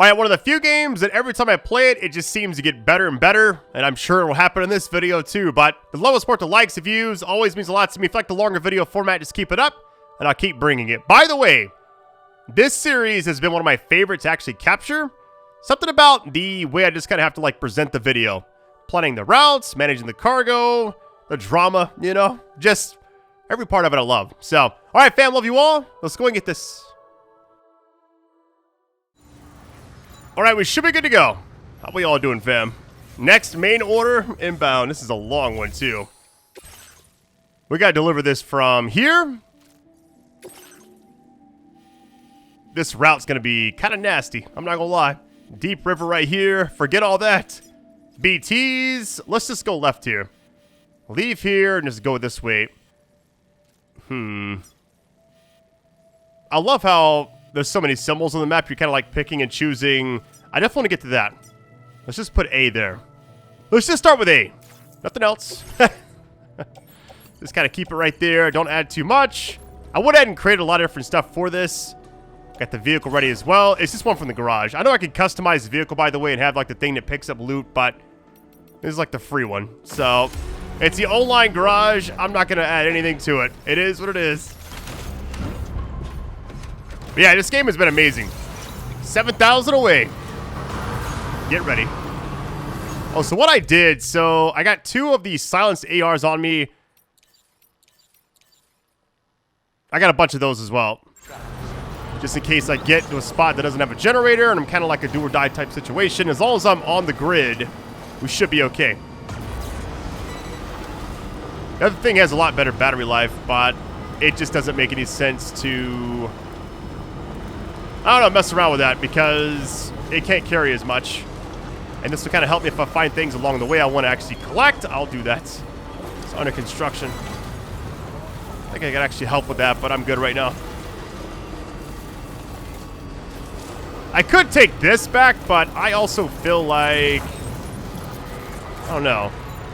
Alright, one of the few games that every time I play it, it just seems to get better and better, and I'm sure it will happen in this video too, but the lowest support to likes and views always means a lot to me. If you like the longer video format, just keep it up, and I'll keep bringing it. By the way, this series has been one of my favorites to actually capture. Something about the way I just kind of have to like present the video. Planning the routes, managing the cargo, the drama, you know, just every part of it I love. So, alright fam, love you all. Let's go and get this. Alright, we should be good to go. How we all doing, fam? Next main order, inbound. This is a long one, too. We gotta deliver this from here. This route's gonna be kind of nasty. I'm not gonna lie. Deep river right here. Forget all that. BTs. Let's just go left here. Leave here and just go this way. I love how there's so many symbols on the map. You're kind of like picking and choosing. I definitely want to get to that. Let's just put A there. Let's just start with A. Nothing else. Just kind of keep it right there. Don't add too much. I went ahead and created a lot of different stuff for this. Got the vehicle ready as well. It's just one from the garage. I know I could customize the vehicle, by the way, and have like the thing that picks up loot, but this is like the free one. So it's the online garage. I'm not going to add anything to it. It is what it is. But yeah, this game has been amazing. 7,000 away. Get ready. Oh, so what I did, so I got 2 of these silenced ARs on me. I got a bunch of those as well. Just in case I get to a spot that doesn't have a generator and I'm kind of like a do or die type situation. As long as I'm on the grid, we should be okay. The other thing has a lot better battery life, but it just doesn't make any sense to, I don't know, mess around with that because it can't carry as much. And this will kind of help me if I find things along the way I want to actually collect. I'll do that. It's under construction. I think I can actually help with that, but I'm good right now. I could take this back, but I also feel like, I don't know.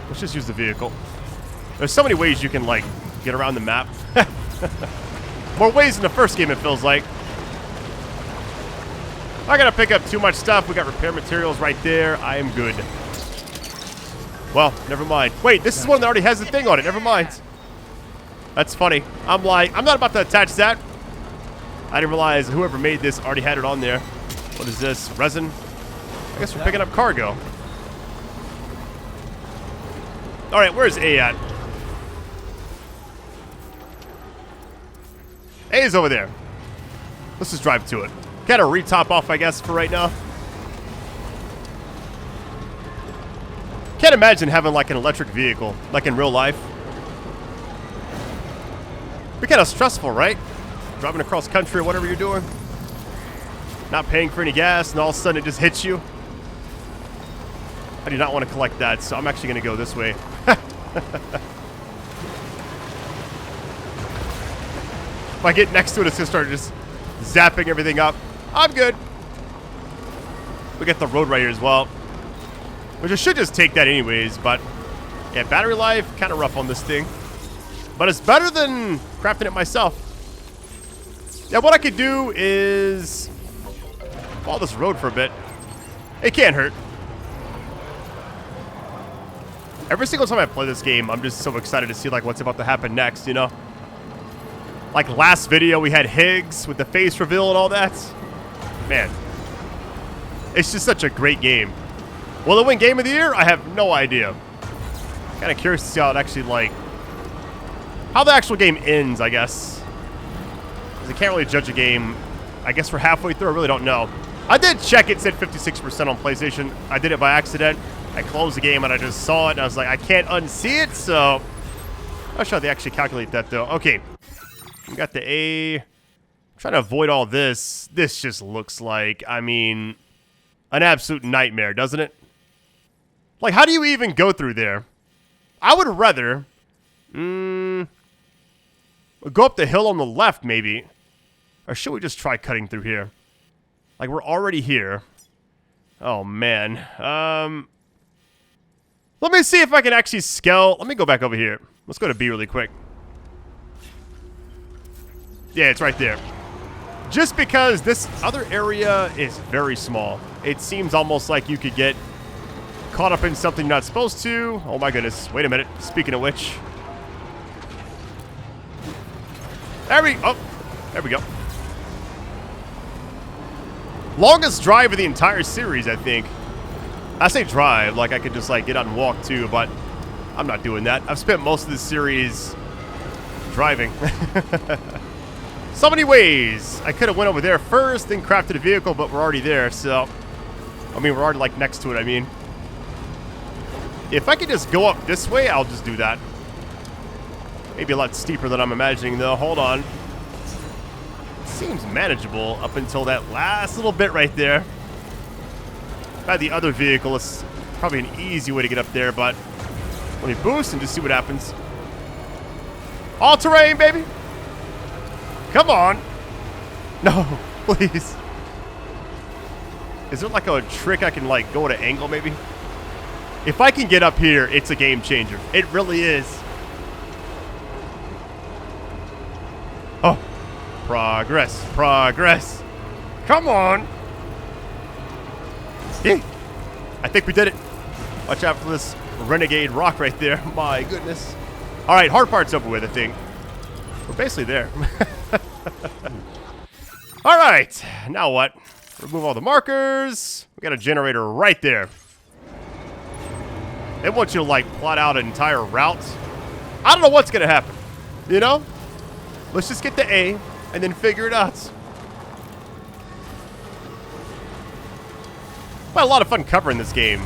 Let's just use the vehicle. There's so many ways you can, like, get around the map. More ways than the first game, it feels like. Not gonna pick up too much stuff. We got repair materials right there. I am good. Well, never mind. Wait, this is one that already has the thing on it. Never mind. That's funny. I'm like, I'm not about to attach that. I didn't realize whoever made this already had it on there. What is this? Resin? I guess we're picking up cargo. Alright, where's A at? A is over there. Let's just drive to it. Kind of re-top off, I guess, for right now. Can't imagine having like an electric vehicle, like in real life. Be kind of stressful, right? Driving across country or whatever you're doing. Not paying for any gas, and all of a sudden it just hits you. I do not want to collect that, so I'm actually going to go this way. If I get next to it, it's going to start just zapping everything up. I'm good. We got the road right here as well. Which I should just take that anyways, but yeah, battery life, kind of rough on this thing. But it's better than crafting it myself. Yeah, what I could do is follow this road for a bit. It can't hurt. Every single time I play this game, I'm just so excited to see like what's about to happen next, you know? Like last video, we had Higgs with the face reveal and all that. Man, it's just such a great game. Will it win Game of the Year? I have no idea. Kind of curious to see how it actually, like, how the actual game ends, I guess. Because I can't really judge a game, I guess, for halfway through. I really don't know. I did check it, said 56% on PlayStation. I did it by accident. I closed the game and I just saw it and I was like, I can't unsee it, so I'm not sure how they actually calculate that, though. Okay. We got the A. I'm trying to avoid all this. This just looks like, I mean, an absolute nightmare, doesn't it? Like, how do you even go through there? I would rather go up the hill on the left, maybe. Or should we just try cutting through here? Like, we're already here. Oh, man. Let me see if I can actually scale. Let me go back over here. Let's go to B really quick. Yeah, it's right there. Just because this other area is very small. It seems almost like you could get caught up in something you're not supposed to. Oh my goodness. Wait a minute. Speaking of which. There we go. Longest drive of the entire series, I think. I say drive, like I could just like get out and walk too, but I'm not doing that. I've spent most of this series driving. So many ways. I could have went over there first, then crafted a vehicle, but we're already there, so... I mean, we're already, like, next to it, I mean. If I could just go up this way, I'll just do that. Maybe a lot steeper than I'm imagining, though. Hold on. Seems manageable up until that last little bit right there. If I had the other vehicle, it's probably an easy way to get up there, but... Let me boost and just see what happens. All terrain, baby! Come on. No, please. Is there like a trick I can like go at an angle maybe? If I can get up here, it's a game changer. It really is. Oh, progress, progress. Come on. Yeah. I think we did it. Watch out for this renegade rock right there. My goodness. All right, hard part's over with, I think. We're basically there. All right, now what? Remove all the markers. We got a generator right there. They want you to like plot out an entire route. I don't know what's gonna happen. You know? Let's just get to A and then figure it out. I had a lot of fun covering this game.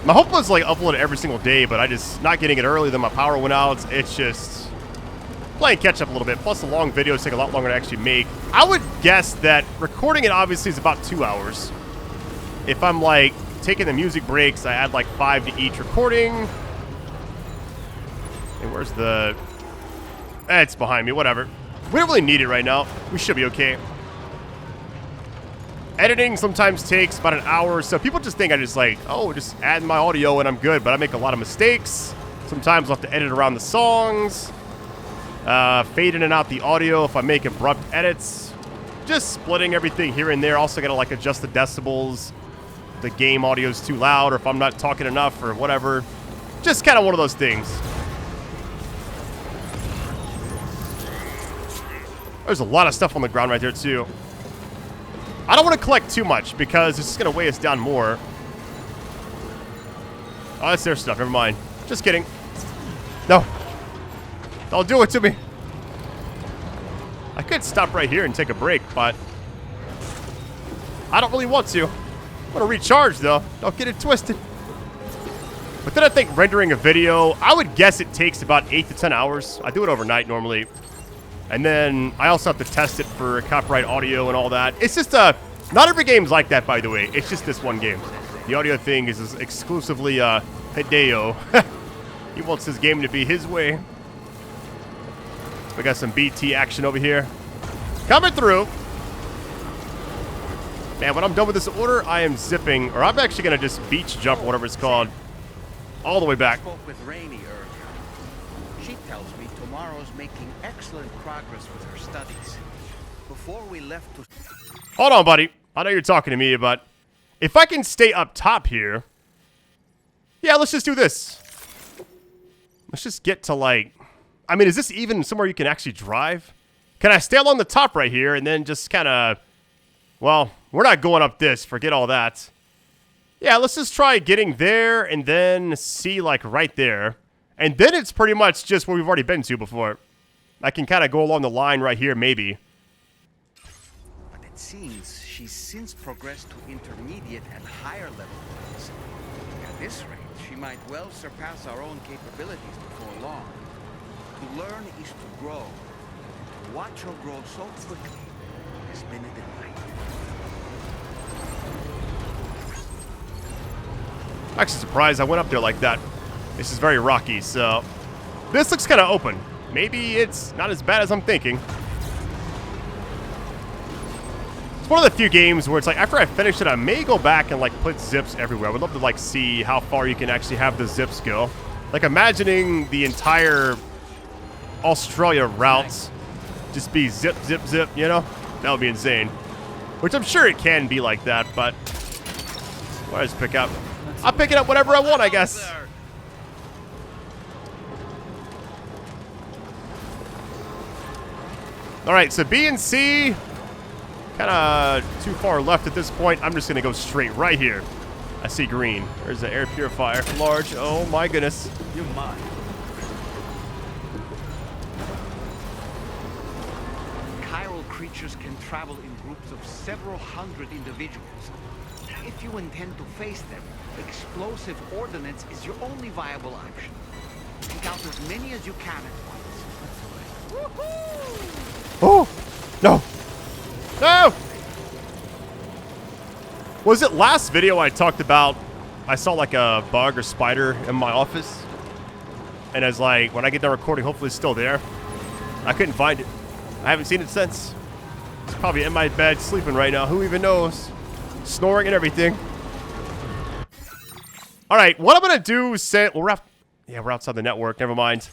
My hope was like upload it every single day, but I just not getting it early. Then my power went out. It's just playing catch up a little bit. Plus, the long videos take a lot longer to actually make. I would guess that recording it obviously is about 2 hours. If I'm like taking the music breaks, I add like 5 to each recording. And where's the? It's behind me. Whatever. We don't really need it right now. We should be okay. Editing sometimes takes about an hour or so. People just think I just like, oh, just add my audio and I'm good. But I make a lot of mistakes. Sometimes I'll have to edit around the songs. Fade in and out the audio if I make abrupt edits. Just splitting everything here and there. Also gotta like adjust the decibels. The game audio's too loud, or if I'm not talking enough or whatever. Just kind of one of those things. There's a lot of stuff on the ground right there too. I don't want to collect too much because it's just going to weigh us down more. Oh, that's their stuff. Never mind. Just kidding. No. Don't do it to me. I could stop right here and take a break, but I don't really want to. I want to recharge, though. Don't get it twisted. But then I think rendering a video, I would guess it takes about 8 to 10 hours. I do it overnight normally. And then I also have to test it for copyright audio and all that. It's just not every game's like that, by the way. It's just this one game. The audio thing is exclusively Hideo. He wants his game to be his way. We got some BT action over here. Coming through. Man, when I'm done with this order, I am zipping, or I'm actually going to just beach jump, or whatever it's called, all the way back. I spoke with Rainey earlier. She tells me tomorrow's making excellent progress with her studies. Before we left to... Hold on, buddy. I know you're talking to me, but if I can stay up top here... Yeah, let's just do this. Let's just get to, like... I mean, is this even somewhere you can actually drive? Can I stay along the top right here and then just kind of... Well, we're not going up this. Forget all that. Yeah, let's just try getting there and then see, like, right there. And then it's pretty much just where we've already been to before. I can kind of go along the line right here, maybe. But it seems she's since progressed to intermediate and higher level ones. At this rate, she might well surpass our own capabilities before long. To learn is to grow. To watch her grow so quickly has been a delight. I'm actually surprised I went up there like that. This is very rocky, so... This looks kind of open. Maybe it's not as bad as I'm thinking. It's one of the few games where it's like, after I finish it, I may go back and, like, put zips everywhere. I would love to, like, see how far you can actually have the zips go. Like, imagining the entire Australia routes just be zip, zip, zip, you know? That would be insane. Which I'm sure it can be like that, but what I just pick up? I'll pick it up whatever I want, I guess. All right, so B and C, kind of too far left at this point. I'm just gonna go straight right here. I see green. There's an air purifier, large. Oh my goodness. You're mine. Chiral creatures can travel in groups of several hundred individuals. If you intend to face them, explosive ordnance is your only viable option. Take out as many as you can at once. Woohoo! Oh, no. No! Was it last video I talked about I saw like a bug or spider in my office? And as like, when I get done recording, hopefully it's still there. I couldn't find it. I haven't seen it since. It's probably in my bed sleeping right now. Who even knows? Snoring and everything. All right, what I'm gonna do is say, well, we're outside the network. Never mind.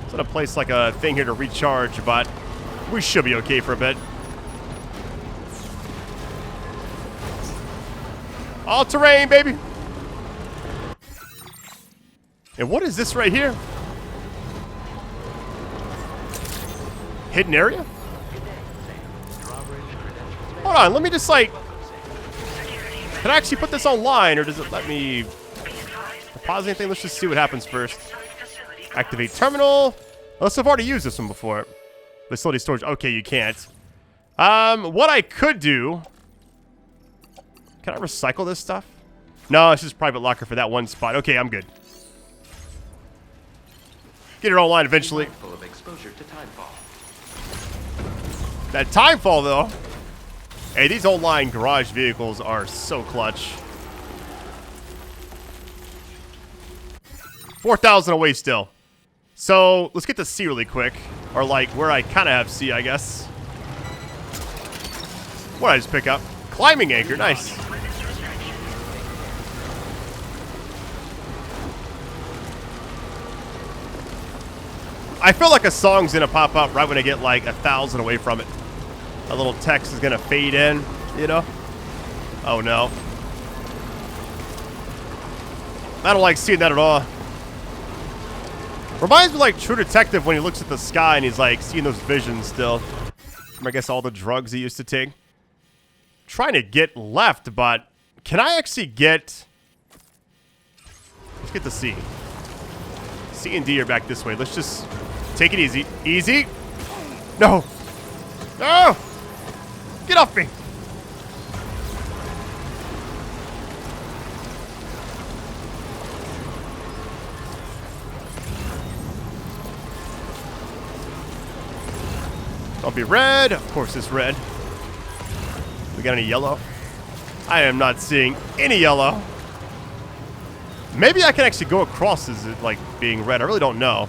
I'm gonna place like a thing here to recharge, but we should be okay for a bit. All terrain, baby. And what is this right here? Hidden area? Hold on, let me just like... Can I actually put this online, or does it let me pause anything? Let's just see what happens first. Activate terminal. Unless I've already used this one before. Facility storage. Okay, you can't. What I could do... Can I recycle this stuff? No, it's just private locker for that one spot. Okay, I'm good. Get it online eventually. Full of exposure to timefall. That timefall, though. Hey, these online garage vehicles are so clutch. 4,000 away still. So, let's get to C really quick. Or, like, where I kind of have C, I guess. What did I just pick up? Climbing anchor, nice. I feel like a song's gonna pop up right when I get like 1,000 away from it. A little text is gonna fade in, you know? Oh no. I don't like seeing that at all. Reminds me like True Detective when he looks at the sky and he's like seeing those visions still. I guess all the drugs he used to take. Trying to get left, but can I actually get... Let's get to C. C and D are back this way. Let's just take it easy. Easy. No. No. Get off me. I'll be red. Of course it's red. We got any yellow? I am not seeing any yellow. Maybe I can actually go across as it like being red. I really don't know.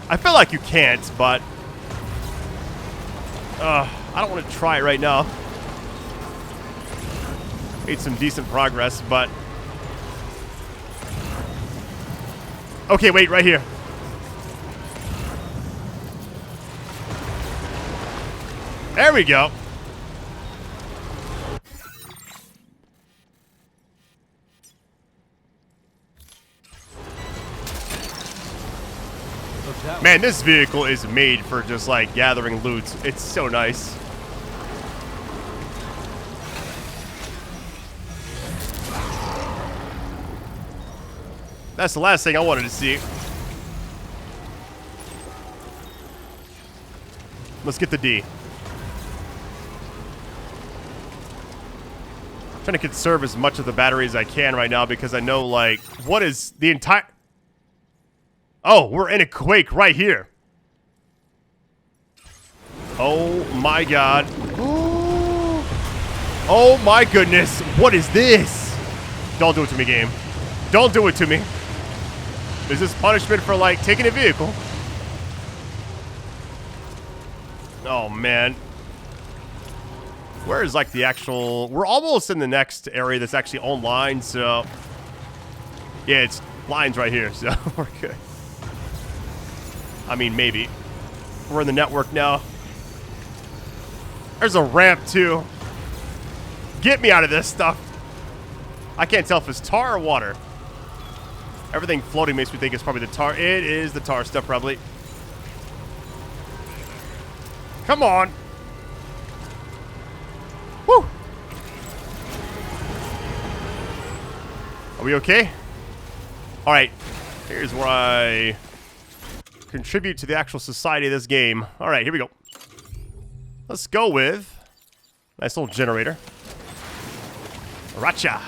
I feel like you can't, but I don't want to try it right now. Made some decent progress, but okay, wait, right here. There we go. Man, this vehicle is made for just like gathering loot. It's so nice. That's the last thing I wanted to see. Let's get the D. I'm trying to conserve as much of the battery as I can right now because I know like what is the entire... Oh, we're in a quake right here. Oh my god. Ooh. Oh my goodness. What is this? Don't do it to me, game. Don't do it to me. Is this punishment for like taking a vehicle? Oh man. Where is like the actual... We're almost in the next area that's actually online, so... Yeah, it's lines right here, so we're good. I mean, maybe. We're in the network now. There's a ramp, too. Get me out of this stuff. I can't tell if it's tar or water. Everything floating makes me think it's probably the tar. It is the tar stuff, probably. Come on. Woo. Are we okay? All right. Here's where I contribute to the actual society of this game. All right, here we go. Let's go with nice little generator. Racha.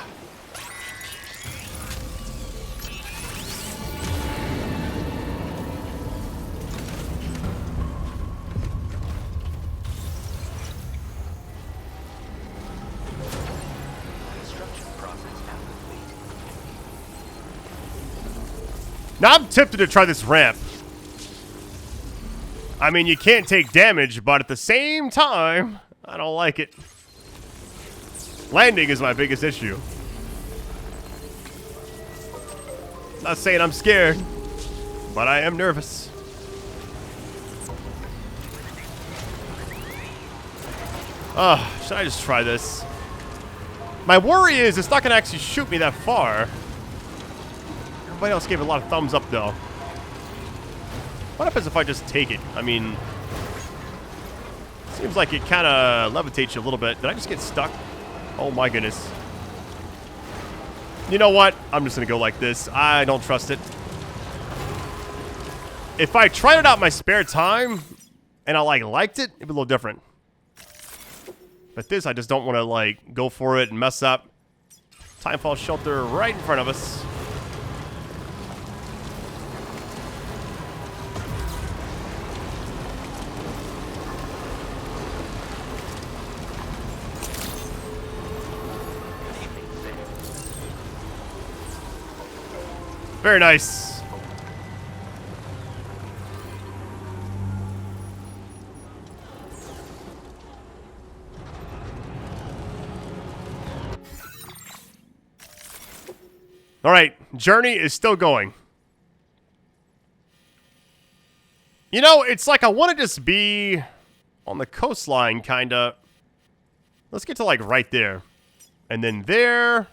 Now I'm tempted to try this ramp. I mean, you can't take damage, but at the same time, I don't like it. Landing is my biggest issue. Not saying I'm scared, but I am nervous. Should I just try this? My worry is it's not going to actually shoot me that far. Everybody else gave it a lot of thumbs up, though. What happens if I just take it? I mean, seems like it kind of levitates you a little bit. Did I just get stuck? Oh, my goodness. You know what? I'm just going to go like this. I don't trust it. If I tried it out in my spare time and I, liked it, it'd be a little different. But this, I just don't want to, go for it and mess up. Timefall shelter right in front of us. Very nice. All right, journey is still going. You know, it's like I want to just be on the coastline, kind of. Let's get to, right there. And then there.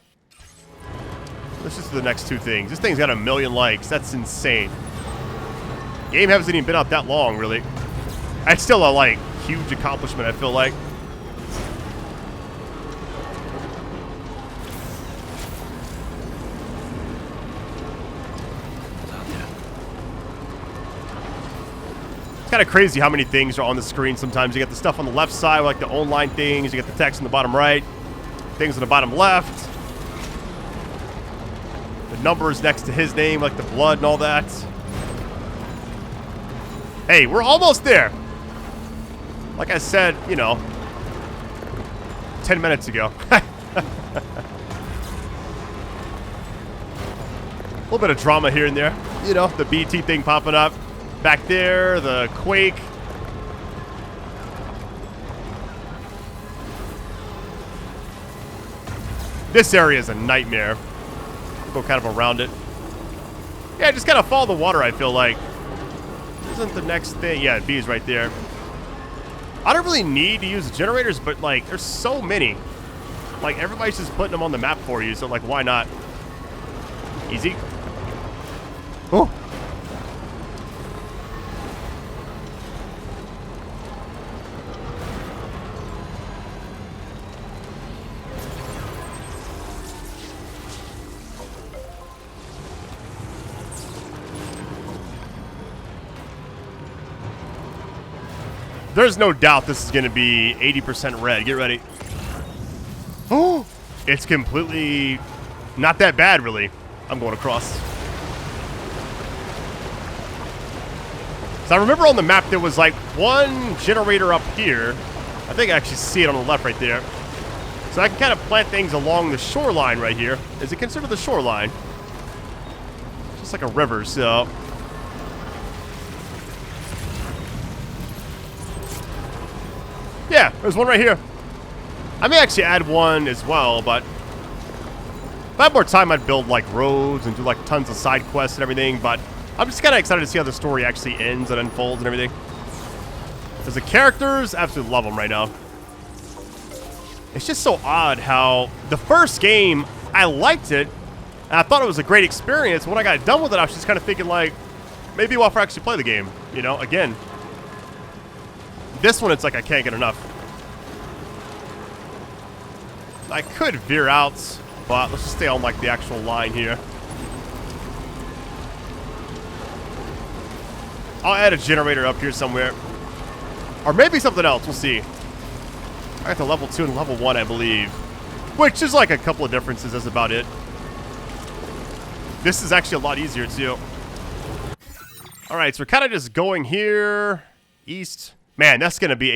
Let's just do the next two things. This thing's got 1 million likes. That's insane. Game hasn't even been out that long, really. It's still a, huge accomplishment, I feel like. It's kind of crazy how many things are on the screen sometimes. You get the stuff on the left side, like the online things. You get the text on the bottom right. Things on the bottom left. Numbers next to his name, like the blood and all that. Hey, we're almost there. Like I said, 10 minutes ago. A little bit of drama here and there. The BT thing popping up. Back there, the quake. This area is a nightmare. Go kind of around it. Yeah, just kind of follow the water, I feel like. Isn't the next thing? Yeah, B is right there. I don't really need to use generators, but, there's so many. Everybody's just putting them on the map for you, so, why not? Easy. Oh. There's no doubt this is going to be 80% red. Get ready. Oh, it's completely not that bad, really. I'm going across. So I remember on the map there was one generator up here. I think I actually see it on the left right there. So I can kind of plant things along the shoreline right here. Is it considered the shoreline? Just like a river, so... Yeah, there's one right here. I may actually add one as well, but if I had more time, I'd build roads and do tons of side quests and everything. But I'm just kind of excited to see how the story actually ends and unfolds and everything. Because the characters, absolutely love them right now. It's just so odd how the first game, I liked it, and I thought it was a great experience. When I got done with it, I was just kind of thinking, like, maybe I'll actually play the game, you know, again. This one, it's like I can't get enough. I could veer out, but let's just stay on, like, the actual line here. I'll add a generator up here somewhere. Or maybe something else, we'll see. I got to level 2 and level 1, I believe. Which is like a couple of differences, that's about it. This is actually a lot easier, too. Alright, so we're kind of just going here. East. Man, that's going to be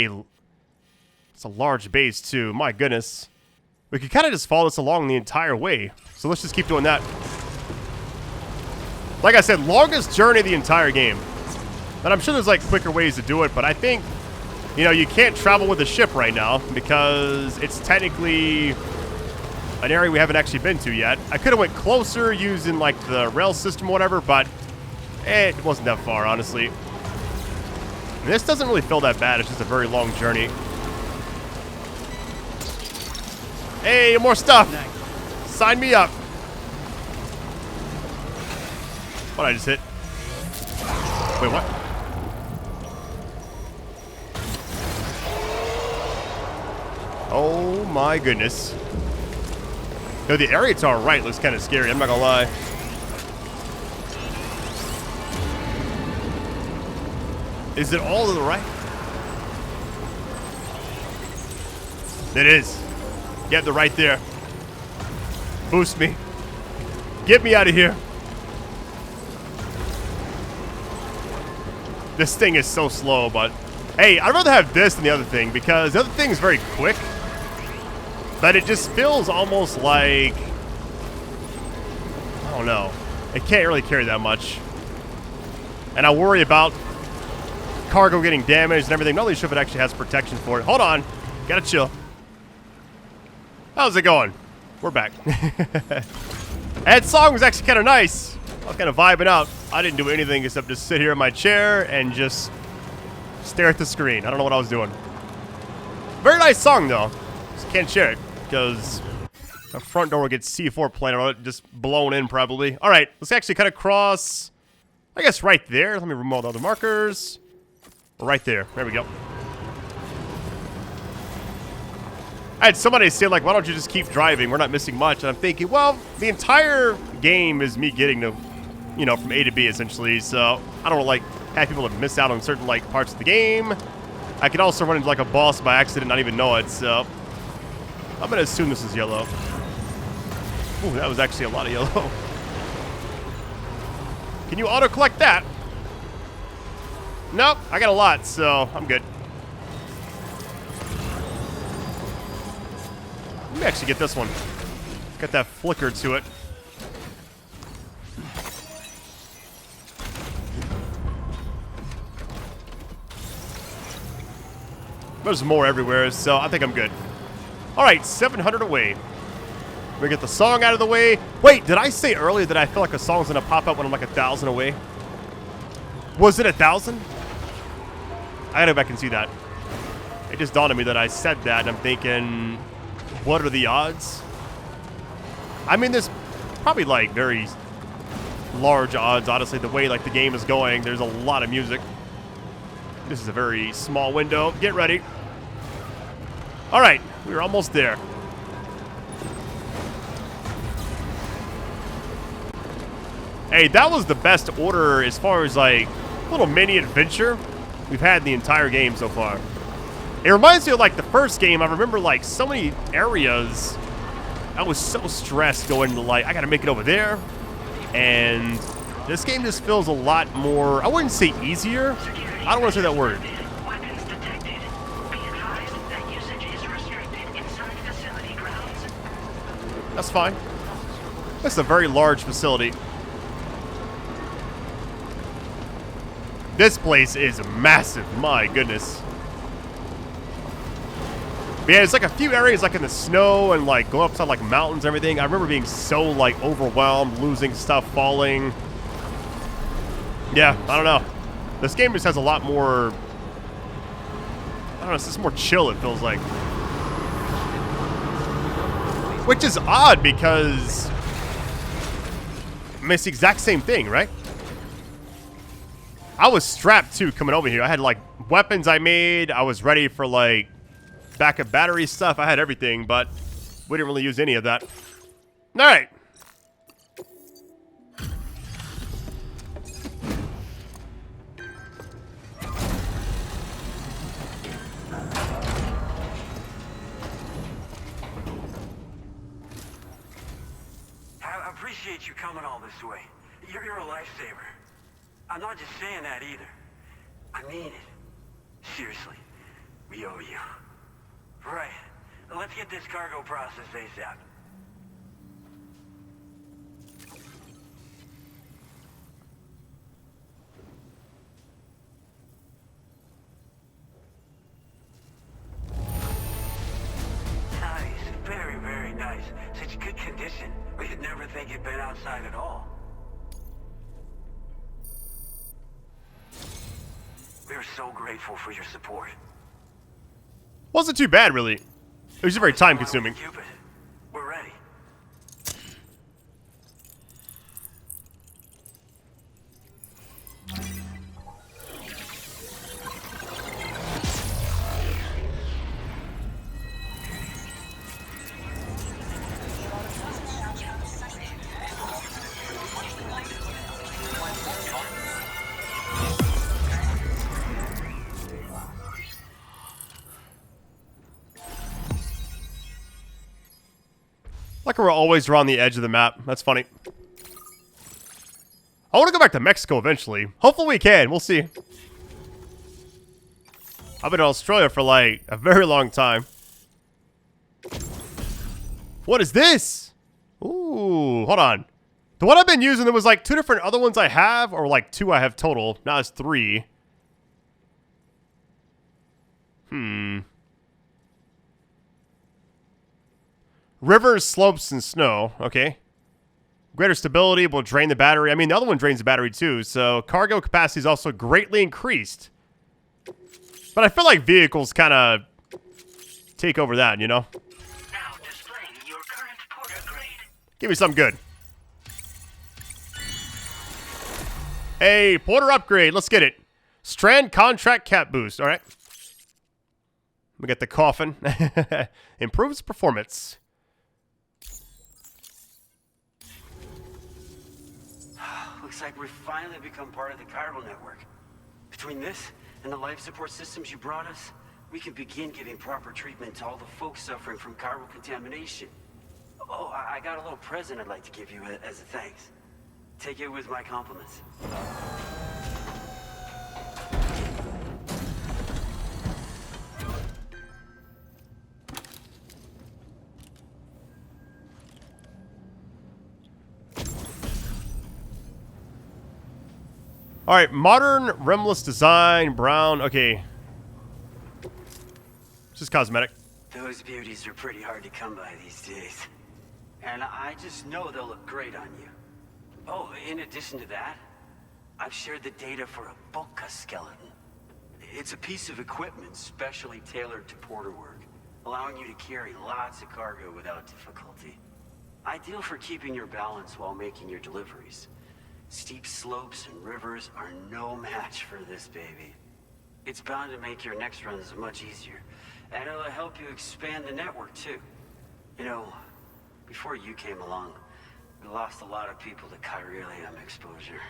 it's a large base, too. My goodness. We could kind of just follow this along the entire way. So let's just keep doing that. Like I said, longest journey of the entire game. And I'm sure there's like quicker ways to do it, but I think, you know, you can't travel with a ship right now because it's technically an area we haven't actually been to yet. I could have went closer using like the rail system or whatever, but it wasn't that far, honestly. And this doesn't really feel that bad. It's just a very long journey. Hey, more stuff. Sign me up. What I just hit? Wait, what? Oh my goodness. Yo, the area to our right looks kind of scary, I'm not gonna lie. Is it all to the right? It is. Get the right there. Boost me. Get me out of here. This thing is so slow, but hey, I'd rather have this than the other thing because the other thing is very quick. But it just feels almost like, I don't know. It can't really carry that much. And I worry about cargo getting damaged and everything. I'm not really sure if it actually has protection for it. Hold on. Gotta chill. How's it going? We're back. That song was actually kind of nice. I was kind of vibing out. I didn't do anything except just sit here in my chair and just stare at the screen. I don't know what I was doing. Very nice song, though. Just can't share it because the front door gets C4 planted on it, just blown in probably. All right, let's actually cut across, I guess, right there. Let me remove all the other markers. Right there. There we go. I had somebody say, like, why don't you just keep driving? We're not missing much. And I'm thinking, well, the entire game is me getting to, you know, from A to B, essentially. So I don't like have people to miss out on certain, like, parts of the game. I could also run into, like, a boss by accident and not even know it. So I'm going to assume this is yellow. Ooh, that was actually a lot of yellow. Can you auto-collect that? Nope, I got a lot, so I'm good. Let me actually get this one. Got that flicker to it. There's more everywhere, so I think I'm good. All right, 700 away. We get the song out of the way. Wait, did I say earlier that I feel like a song's gonna pop up when I'm like 1,000 away? Was it 1,000? I gotta go back and see that. It just dawned on me that I said that, and I'm thinking, what are the odds? I mean, there's probably like very large odds, honestly, the way like the game is going. There's a lot of music. This is a very small window. Get ready. All right, we're almost there. Hey, that was the best order as far as like little mini adventure we've had in the entire game so far. It reminds me of like the first game. I remember like so many areas. I was so stressed going to like, I gotta make it over there. And this game just feels a lot more, I wouldn't say easier. I don't want to say that word. That's fine. This is a very large facility. This place is massive, my goodness. But yeah, there's like a few areas like in the snow and like go upside like mountains and everything. I remember being so like overwhelmed, losing stuff, falling. Yeah, I don't know. This game just has a lot more, I don't know, it's just more chill, it feels like. Which is odd because I mean, it's the exact same thing, right? I was strapped too coming over here. I had like weapons I made. I was ready for like backup battery stuff. I had everything, but we didn't really use any of that. All right. I appreciate you coming all this way. You're a lifesaver. I'm not just saying that either. I mean it. Seriously. We owe you. Right. Let's get this cargo processed ASAP. Nice. Very, very nice. Such good condition. We'd never think it'd been outside at all. We're so grateful for your support. Wasn't too bad, really. It was just very time consuming. Cupid. We're ready. Like we're always around the edge of the map. That's funny. I want to go back to Mexico eventually. Hopefully we can. We'll see. I've been in Australia for like a very long time. What is this? Ooh, hold on. The one I've been using, there was like 2 different other ones I have, or like 2 I have total. Now it's 3. Rivers, slopes, and snow. Okay. Greater stability will drain the battery. I mean, the other one drains the battery too, so cargo capacity is also greatly increased. But I feel like vehicles kind of take over that, you know? Now displaying your current porter grade. Give me something good. Hey, porter upgrade. Let's get it. Strand contract cap boost. All right. We got the coffin. Improves performance. Looks like we've finally become part of the chiral network. Between this and the life support systems you brought us, we can begin giving proper treatment to all the folks suffering from chiral contamination. Oh, I got a little present I'd like to give you as a thanks. Take it with my compliments. All right, modern rimless design, brown. Okay. Just cosmetic. Those beauties are pretty hard to come by these days. And I just know they'll look great on you. Oh, in addition to that, I've shared the data for a Bulka skeleton. It's a piece of equipment specially tailored to porter work, allowing you to carry lots of cargo without difficulty. Ideal for keeping your balance while making your deliveries. Steep slopes and rivers are no match for this baby. It's bound to make your next runs much easier, and it'll help you expand the network too. You know, before you came along, we lost a lot of people to chiralium exposure.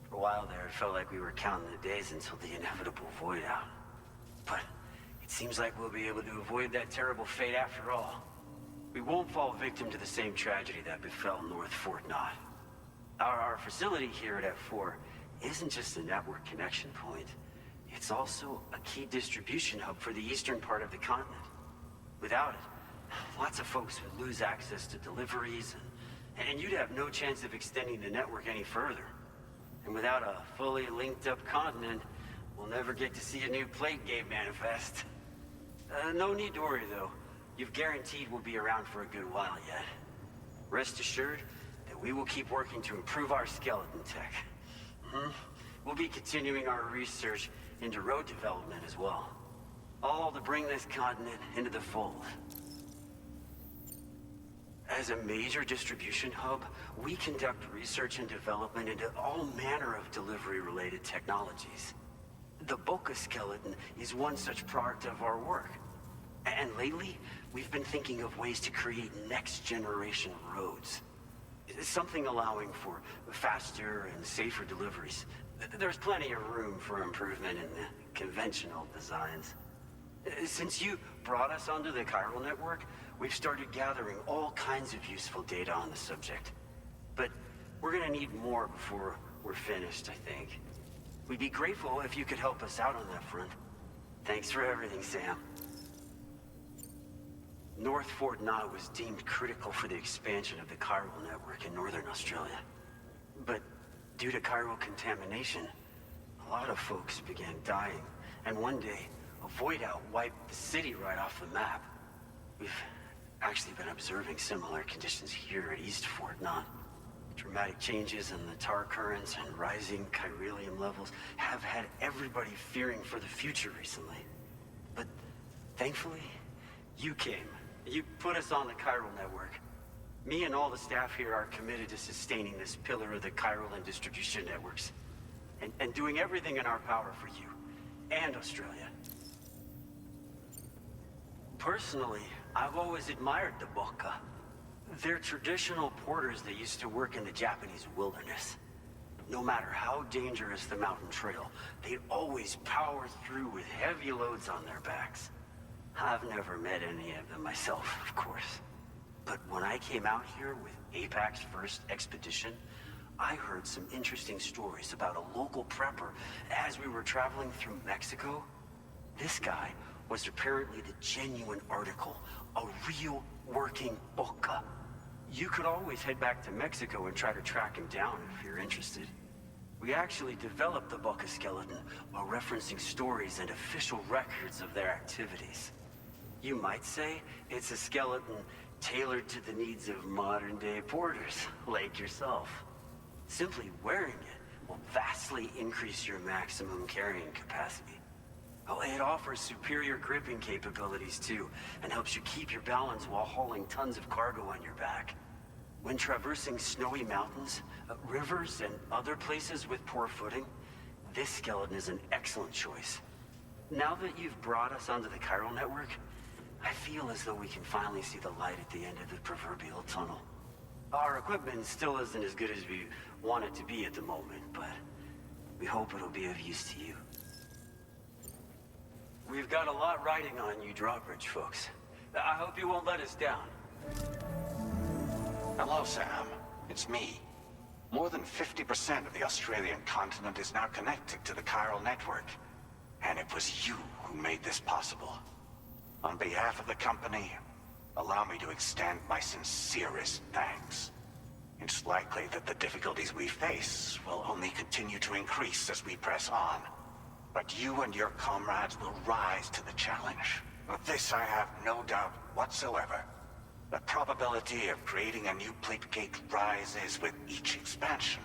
For a while there, it felt like we were counting the days until the inevitable void out. But it seems like we'll be able to avoid that terrible fate after all. We won't fall victim to the same tragedy that befell North Fort Knott. Our facility here at F4 isn't just a network connection point. It's also a key distribution hub for the eastern part of the continent. Without it, lots of folks would lose access to deliveries, and you'd have no chance of extending the network any further. And without a fully linked up continent, we'll never get to see a new plate game manifest. No need to worry though. You've guaranteed we'll be around for a good while yet. Rest assured that we will keep working to improve our skeleton tech. We'll be continuing our research into road development as well. All to bring this continent into the fold. As a major distribution hub, we conduct research and development into all manner of delivery-related technologies. The Boca skeleton is one such product of our work. And lately, we've been thinking of ways to create next-generation roads. Something allowing for faster and safer deliveries. There's plenty of room for improvement in the conventional designs. Since you brought us onto the chiral network, we've started gathering all kinds of useful data on the subject. But we're gonna need more before we're finished, I think. We'd be grateful if you could help us out on that front. Thanks for everything, Sam. North Fort Knott was deemed critical for the expansion of the chiral network in northern Australia. But due to chiral contamination, a lot of folks began dying, and one day, a void out wiped the city right off the map. We've actually been observing similar conditions here at East Fort Knott. Dramatic changes in the tar currents and rising chiralium levels have had everybody fearing for the future recently. But thankfully, you came. You put us on the chiral network. Me and all the staff here are committed to sustaining this pillar of the chiral and distribution networks. And doing everything in our power for you and Australia. Personally, I've always admired the Boca. They're traditional porters that used to work in the Japanese wilderness. No matter how dangerous the mountain trail, they'd always power through with heavy loads on their backs. I've never met any of them myself, of course. But when I came out here with APAC's first expedition, I heard some interesting stories about a local prepper as we were traveling through Mexico. This guy was apparently the genuine article, a real working Boca. You could always head back to Mexico and try to track him down if you're interested. We actually developed the Boca skeleton while referencing stories and official records of their activities. You might say it's a skeleton tailored to the needs of modern-day porters, like yourself. Simply wearing it will vastly increase your maximum carrying capacity. Oh, it offers superior gripping capabilities too, and helps you keep your balance while hauling tons of cargo on your back. When traversing snowy mountains, rivers, and other places with poor footing, this skeleton is an excellent choice. Now that you've brought us onto the chiral network, I feel as though we can finally see the light at the end of the proverbial tunnel. Our equipment still isn't as good as we want it to be at the moment, but we hope it'll be of use to you. We've got a lot riding on you drawbridge folks. I hope you won't let us down. Hello, Sam. It's me. More than 50% of the Australian continent is now connected to the chiral network. And it was you who made this possible. On behalf of the company, allow me to extend my sincerest thanks. It's likely that the difficulties we face will only continue to increase as we press on. But you and your comrades will rise to the challenge. Of this I have no doubt whatsoever. The probability of creating a new plate gate rises with each expansion.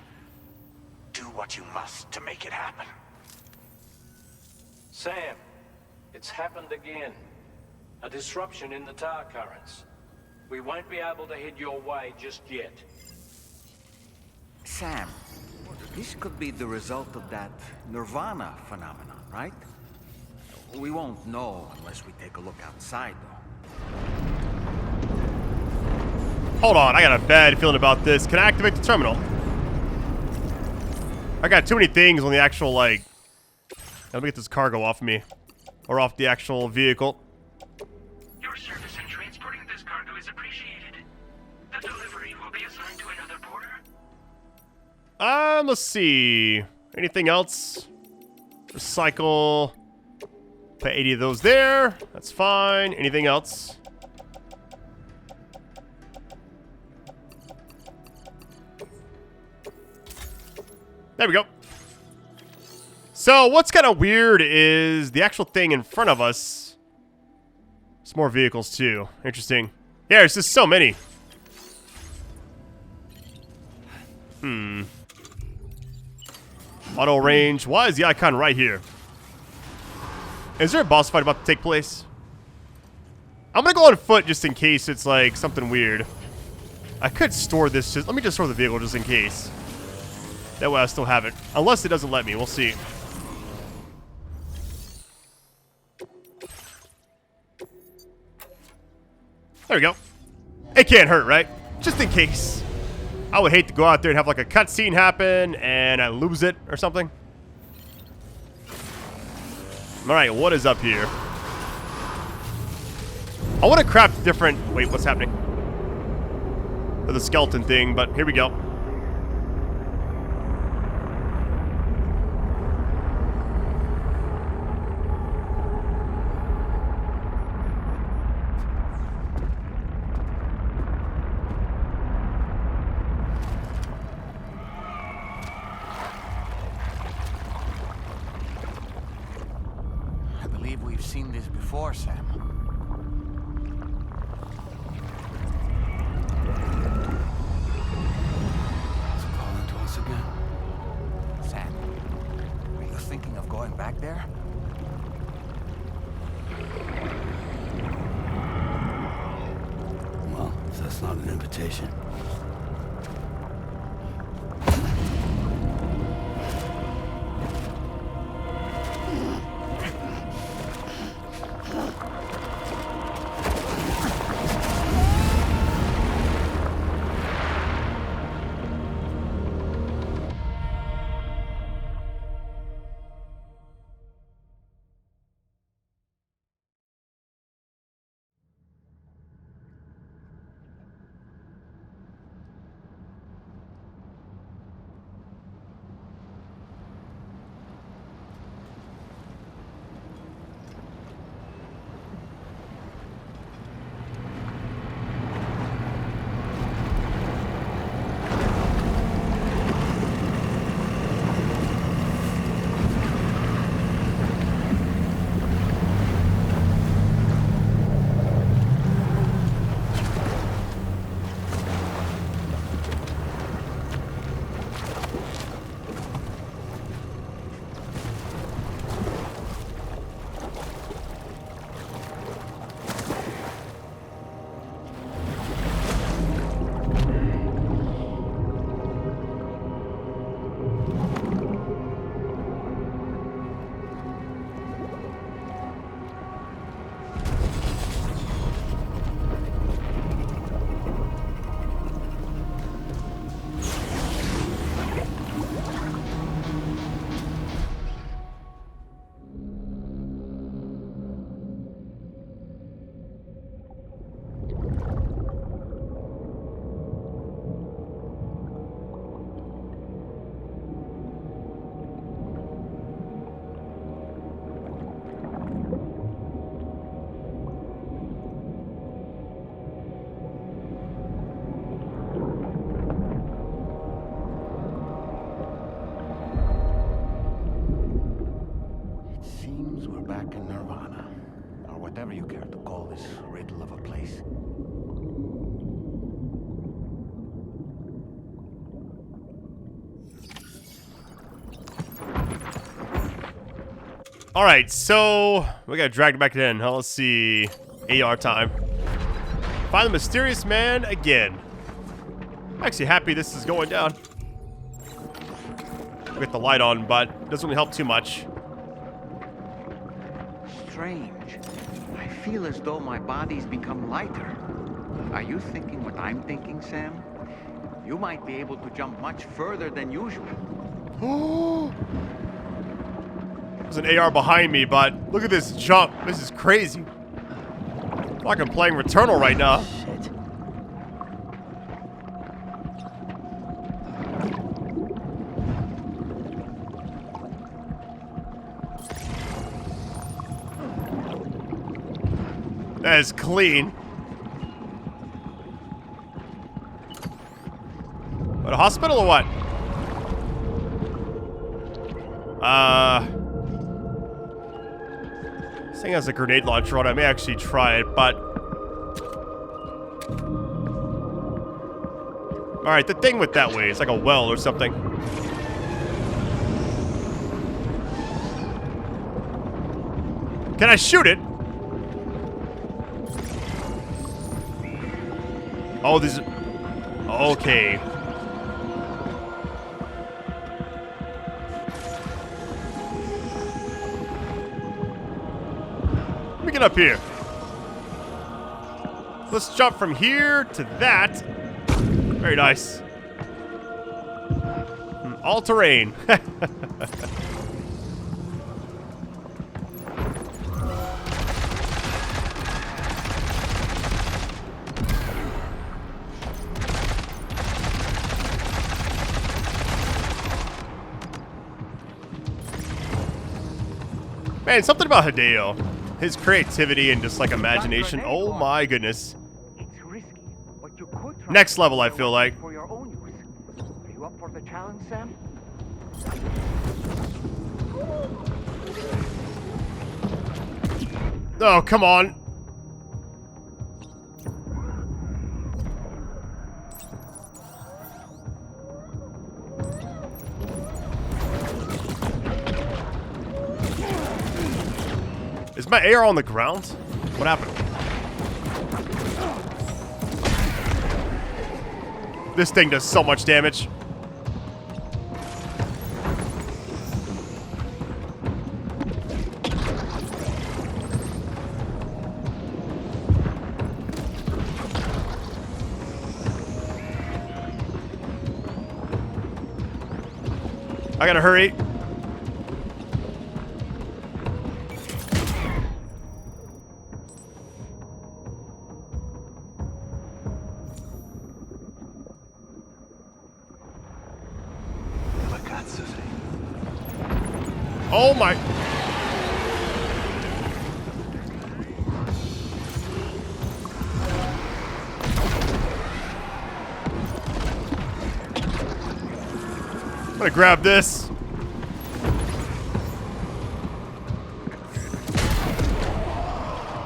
Do what you must to make it happen. Sam, it's happened again. A disruption in the tar currents. We won't be able to head your way just yet. Sam, this could be the result of that Nirvana phenomenon, right? We won't know unless we take a look outside, though. Hold on, I got a bad feeling about this. Can I activate the terminal? I got too many things on the actual, like... Let me get this cargo off me. Or off the actual vehicle. Your service in transporting this cargo is appreciated. The delivery will be assigned to another porter. Let's see. Anything else? Recycle. Put 80 of those there. That's fine. Anything else? There we go. So what's kind of weird is the actual thing in front of us. There's more vehicles too. Interesting. Yeah, there's just so many. Auto range. Why is the icon right here? Is there a boss fight about to take place? I'm gonna go on foot just in case it's like something weird. I could store this. Let me just store the vehicle just in case. That way I still have it. Unless it doesn't let me. We'll see. There we go. It can't hurt, right? Just in case. I would hate to go out there and have like a cutscene happen and I lose it or something. Alright, what is up here? I want to craft different... Wait, what's happening? For the skeleton thing, but here we go. I believe we've seen this before, Sam. Sam, are you thinking of going back there? Well, that's not an invitation. Back in Nirvana, or whatever you care to call this riddle of a place. Alright, so we got dragged back in. Let's see. AR time. Find the mysterious man again. I'm actually happy this is going down. Get the light on, but it doesn't really help too much. Strange. I feel as though my body's become lighter. Are you thinking what I'm thinking, Sam? You might be able to jump much further than usual. There's an AR behind me, but look at this jump. This is crazy. It's like I'm playing Returnal right now. Shit. That is clean. But a hospital or what? This thing has a grenade launcher on it. I may actually try it, but... Alright, the thing with that way is like a well or something. Can I shoot it? Oh, these... Okay. Let me get up here. Let's jump from here to that. Very nice. All terrain. Man, something about Hideo. His creativity and just like imagination. Oh my goodness. It's risky, but you could try Next level, I feel like. for your own use. Are you up for the challenge, Sam? Oh, come on. Is my AR on the ground? What happened? This thing does so much damage. I gotta hurry. Oh my. I'm gonna grab this. A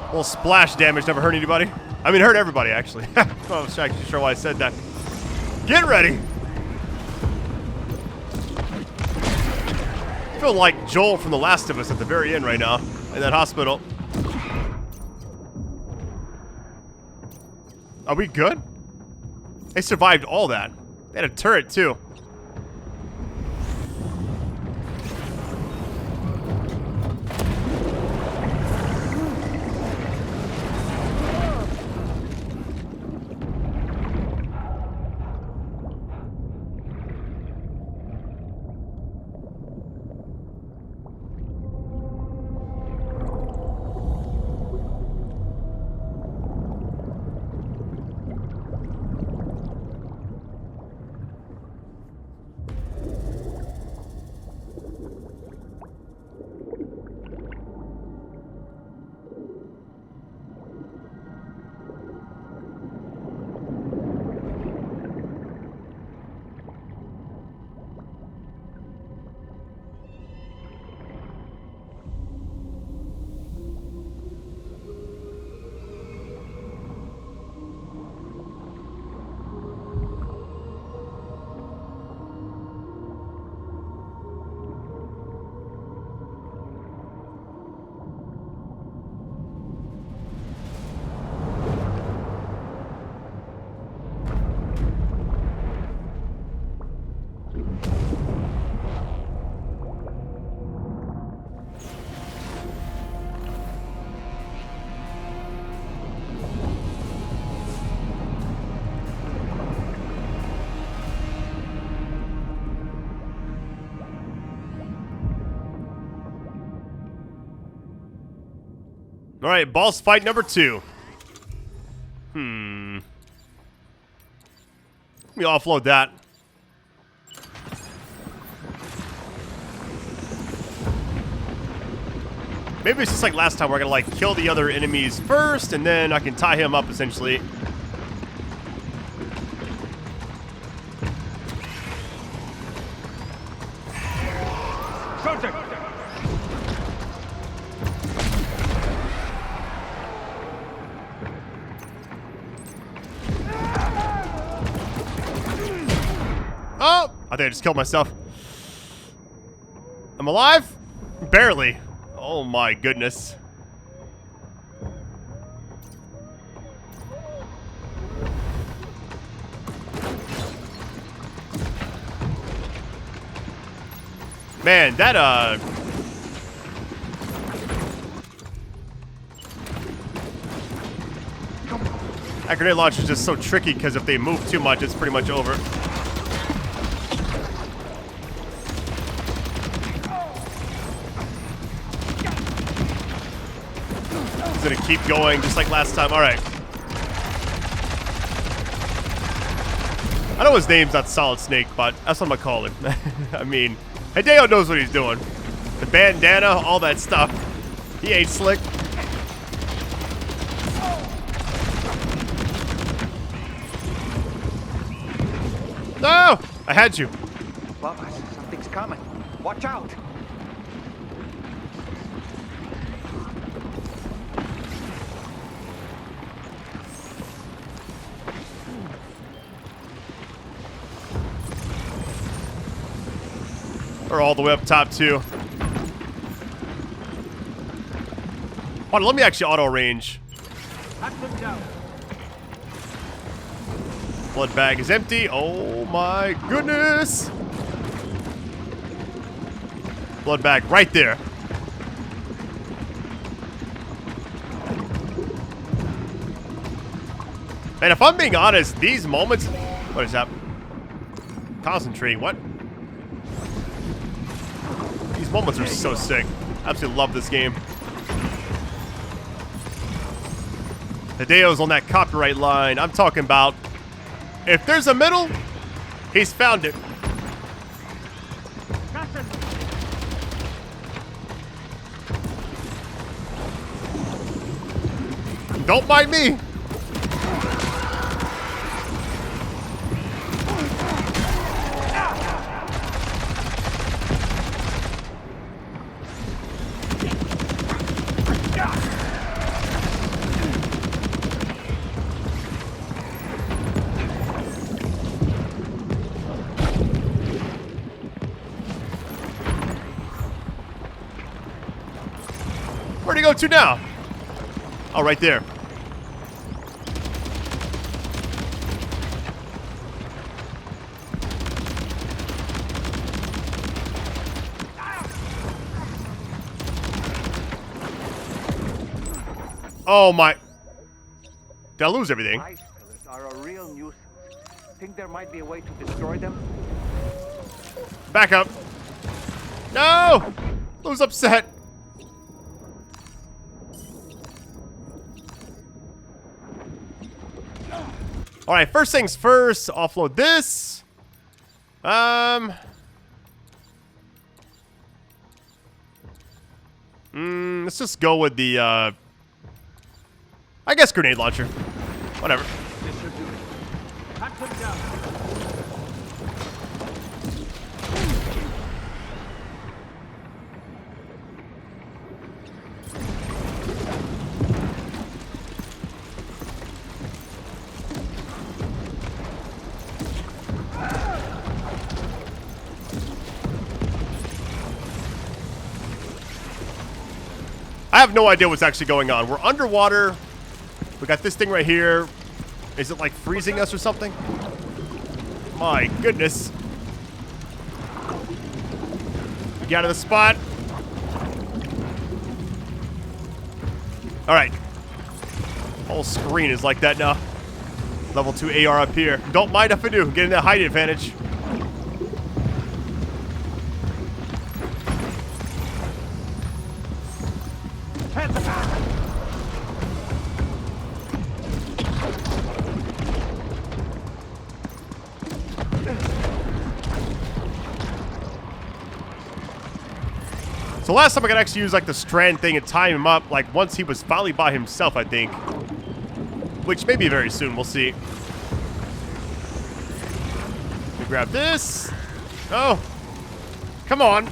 little splash damage never hurt anybody. I mean, hurt everybody, actually. I was actually sure why I said that. Get ready. I feel like Joel from The Last of Us at the very end right now, in that hospital. Are we good? They survived all that. They had a turret, too. All right, boss fight number 2. Let me offload that. Maybe it's just like last time where I gotta like kill the other enemies first and then I can tie him up essentially. Oh! I think I just killed myself. I'm alive? Barely. Oh my goodness. Man, that that grenade launcher is just so tricky because if they move too much, it's pretty much over. It's gonna keep going just like last time. All right. I know his name's not Solid Snake, but that's what I'm gonna call him. I mean, Hideo knows what he's doing. The bandana, all that stuff. He ain't slick. No! I had you. Bubba, something's coming. Watch out! Or all the way up top, too. Hold on, let me actually auto range. Blood bag is empty. Oh my goodness. Blood bag right there. And if I'm being honest, these moments... What is that? Concentrate, what? These moments are so sick. I absolutely love this game. Hideo's on that copyright line. I'm talking about... If there's a middle, he's found it. Don't mind me. Where'd he go to now? Oh, right there. Oh my. Did I lose everything? Ice pillars are a real nuisance. Think there might be a way to destroy them? Back up. No! Who's upset? All right, first things first, offload this. Let's just go with the, I guess grenade launcher. Whatever. I have no idea what's actually going on. We're underwater. We got this thing right here. Is it like freezing us or something? My goodness. We get out of the spot. All right. Whole screen is like that now. Level 2 AR up here. Don't mind if I do. Getting that height advantage. So last time I could actually use like the strand thing and tie him up like once he was finally by himself, I think. Which may be very soon, we'll see. Let me grab this. Oh. Come on.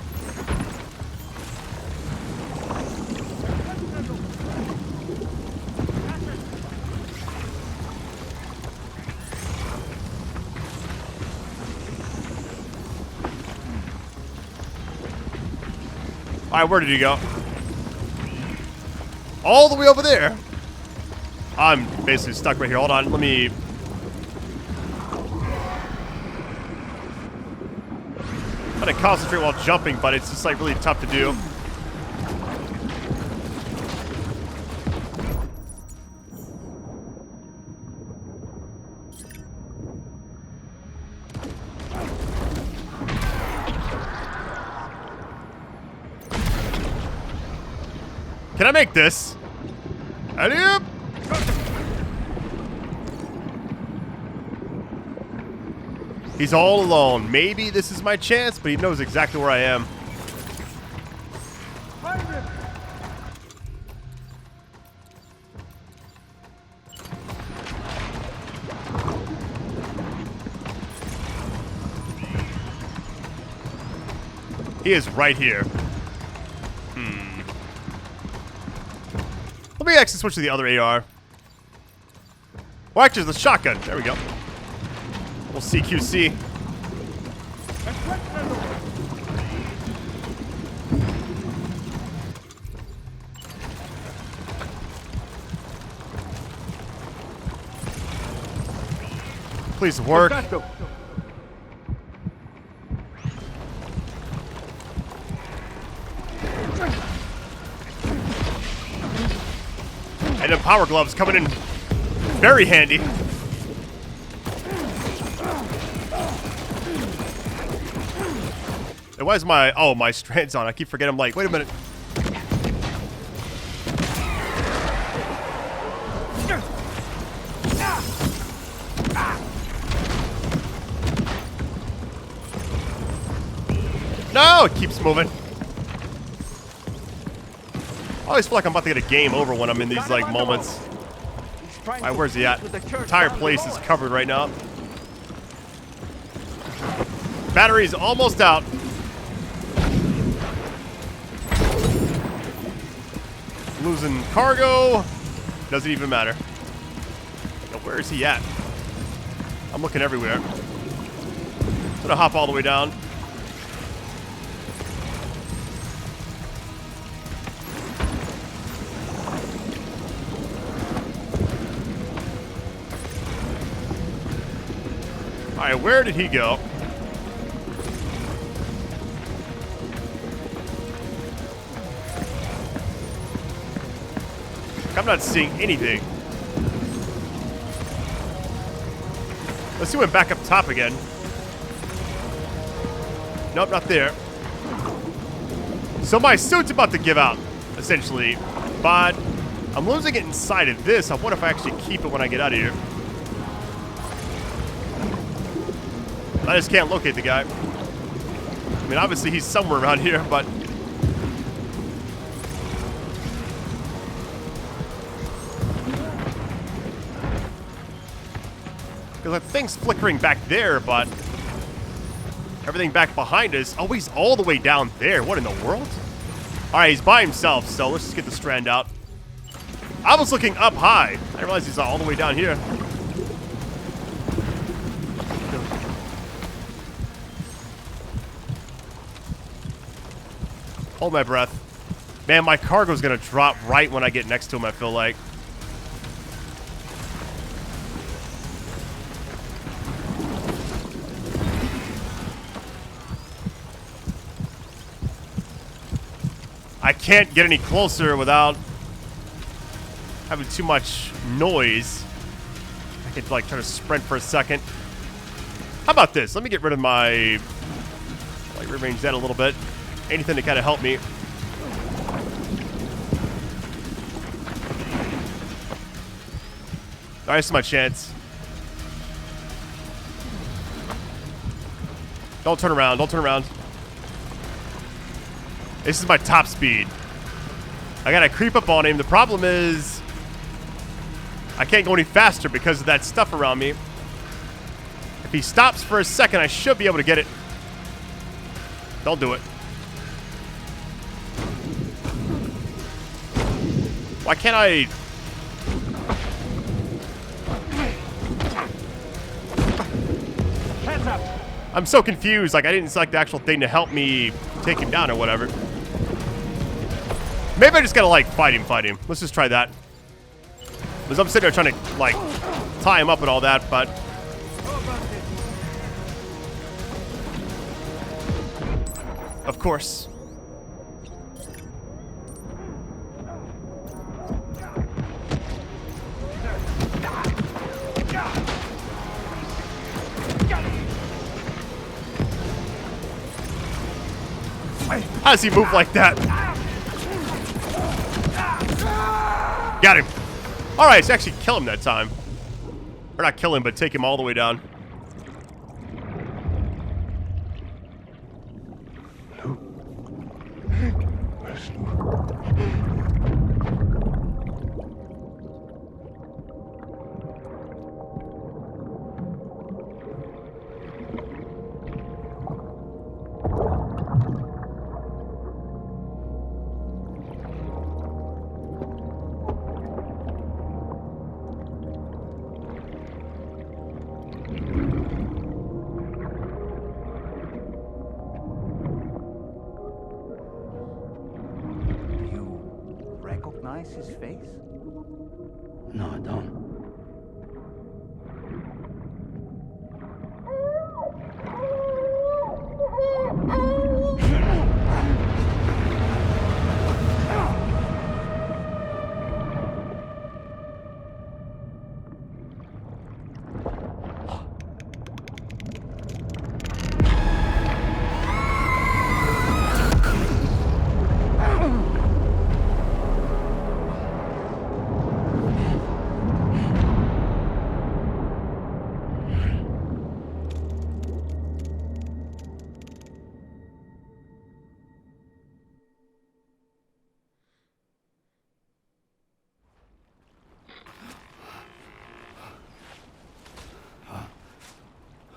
All right, where did he go? All the way over there. I'm basically stuck right here. Hold on, let me... Trying to concentrate while jumping, but it's just like really tough to do. Can I make this? Alley-oop! He's all alone. Maybe this is my chance, but he knows exactly where I am. He is right here. Let me actually switch to the other AR. Well, actually, the shotgun. There we go. We'll CQC. Please work. And then power gloves coming in very handy. And why is my strand's on? I keep forgetting. I'm like, wait a minute. No, it keeps moving. I always feel like I'm about to get a game over when I'm in these like moments. Alright, where's he at? The entire place is covered right now. Battery's almost out. Losing cargo. Doesn't even matter. Now, where is he at? I'm looking everywhere. I'm gonna hop all the way down. Alright, where did he go? I'm not seeing anything. Let's see him back up top again. Nope, not there. So my suit's about to give out, essentially. But I'm losing it inside of this. I wonder if I actually keep it when I get out of here. I just can't locate the guy. I mean, obviously he's somewhere around here, but... because the thing's flickering back there, but... everything back behind us... oh, he's all the way down there. What in the world? Alright, he's by himself, so let's just get the strand out. I was looking up high. I didn't realize he's all the way down here. Hold my breath. Man, my cargo's gonna drop right when I get next to him, I feel like. I can't get any closer without having too much noise. I could like try to sprint for a second. How about this? Let me get rid of my... like rearrange that a little bit. Anything to kind of help me. Alright, this is my chance. Don't turn around, don't turn around. This is my top speed. I gotta creep up on him. The problem is I can't go any faster because of that stuff around me. If he stops for a second, I should be able to get it. Don't do it. Why can't I... I'm so confused. Like, I didn't select the actual thing to help me take him down or whatever. Maybe I just gotta, like, fight him. Let's just try that. Because I'm sitting there trying to, like, tie him up and all that, but... Of course. How does he move like that? Got him. Alright, let's actually kill him that time. Or not kill him, but take him all the way down. Recognize his face? No, I don't.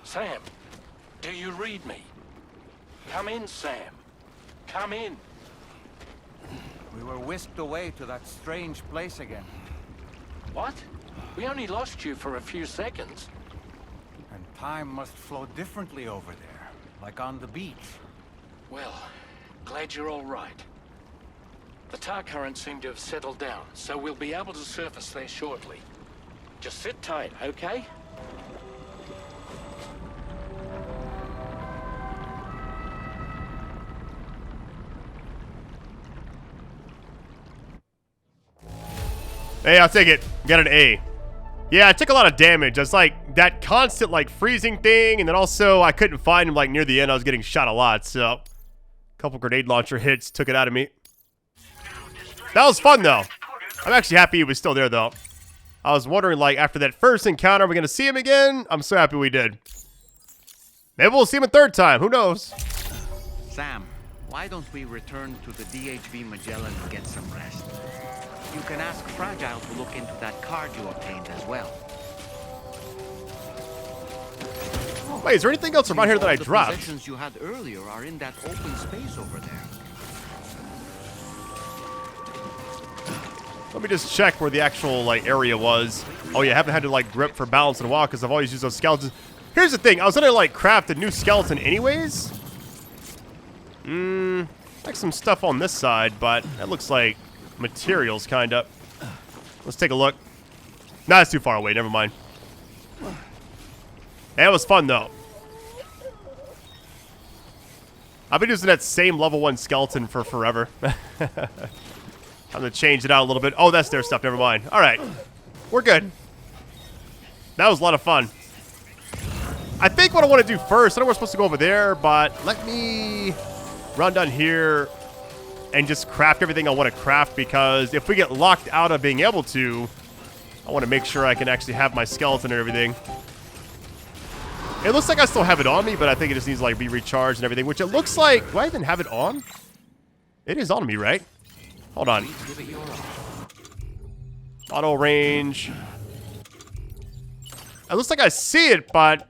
Sam, do you read me? Come in, Sam. Come in. We were whisked away to that strange place again. What? We only lost you for a few seconds. And time must flow differently over there, like on the beach. Well, glad you're all right. The tar currents seem to have settled down, so we'll be able to surface there shortly. Just sit tight, okay? Hey, I'll take it. Got an A. Yeah, I took a lot of damage. It's like that constant like freezing thing, and then also I couldn't find him like near the end. I was getting shot a lot, so a couple grenade launcher hits took it out of me. That was fun though. I'm actually happy he was still there though. I was wondering like after that first encounter, are we gonna see him again? I'm so happy we did. Maybe we'll see him a third time. Who knows? Sam, why don't we return to the DHV Magellan and get some rest? You can ask Fragile to look into that card you obtained as well. Wait, is there anything else around here that I The dropped? possessions you had earlier are in that open space over there. Let me just check where the actual like area was. Oh yeah, I haven't had to like grip for balance in a while because I've always used those skeletons. Here's the thing, I was gonna like craft a new skeleton anyways. Like some stuff on this side, but that looks like materials kinda. Let's take a look. Nah, it's too far away, never mind. That was fun though. I've been using that same level 1 skeleton for forever. I'm gonna change it out a little bit. Oh, that's their stuff, never mind. Alright. We're good. That was a lot of fun. I think what I want to do first, I know we're supposed to go over there, but let me run down here and just craft everything I want to craft, because if we get locked out of being able to, I want to make sure I can actually have my skeleton and everything. It looks like I still have it on me, but I think it just needs to like be recharged and everything, which it looks like, do I even have it on? It is on me, right? Hold on. Auto range. It looks like I see it, but...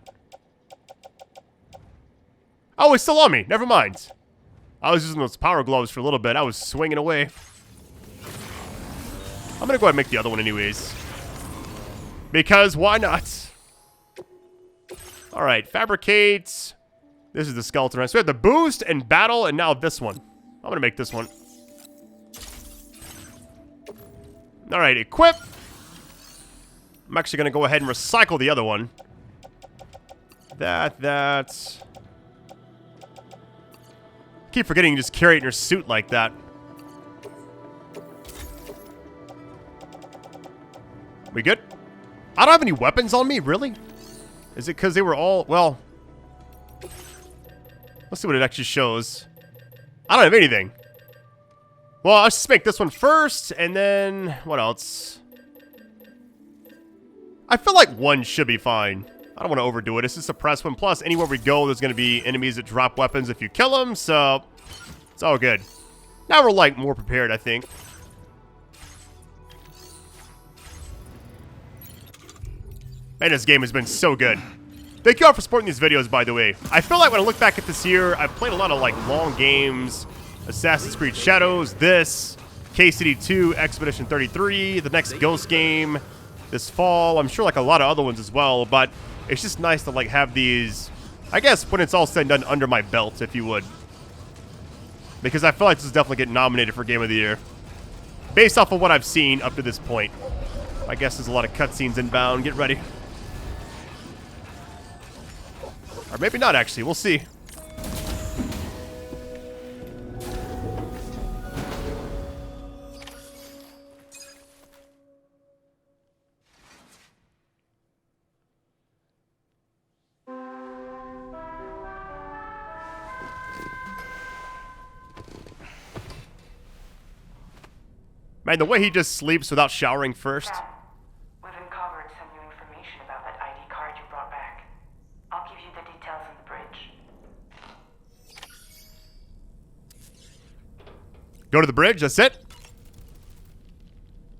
Oh, it's still on me. Never mind. I was using those power gloves for a little bit. I was swinging away. I'm gonna go ahead and make the other one anyways. Because why not? Alright, fabricate. This is the skeleton, right? So we have the boost and battle, and now this one. I'm gonna make this one. Alright, equip. I'm actually gonna go ahead and recycle the other one. That. Keep forgetting you just carry it in your suit like that. We good? I don't have any weapons on me, really? Is it because they were all... Well... Let's see what it actually shows. I don't have anything. Well, let's just make this one first, and then... What else? I feel like one should be fine. I don't want to overdo it. It's just a press one. Plus, anywhere we go, there's going to be enemies that drop weapons if you kill them, so... It's all good. Now we're, like, more prepared, I think. Man, this game has been so good. Thank you all for supporting these videos, by the way. I feel like when I look back at this year, I've played a lot of, like, long games. Assassin's Creed Shadows, this, KCD2, Expedition 33, the next Ghost game this fall. I'm sure, like, a lot of other ones as well, but it's just nice to, like, have these, I guess, when it's all said and done, under my belt, if you would. Because I feel like this is definitely getting nominated for Game of the Year. Based off of what I've seen up to this point. I guess there's a lot of cutscenes inbound. Get ready. Or maybe not, actually. We'll see. Man, the way he just sleeps without showering first. We've uncovered some new information about that ID card you brought back. I'll give you the details on the bridge. Go to the bridge, that's it?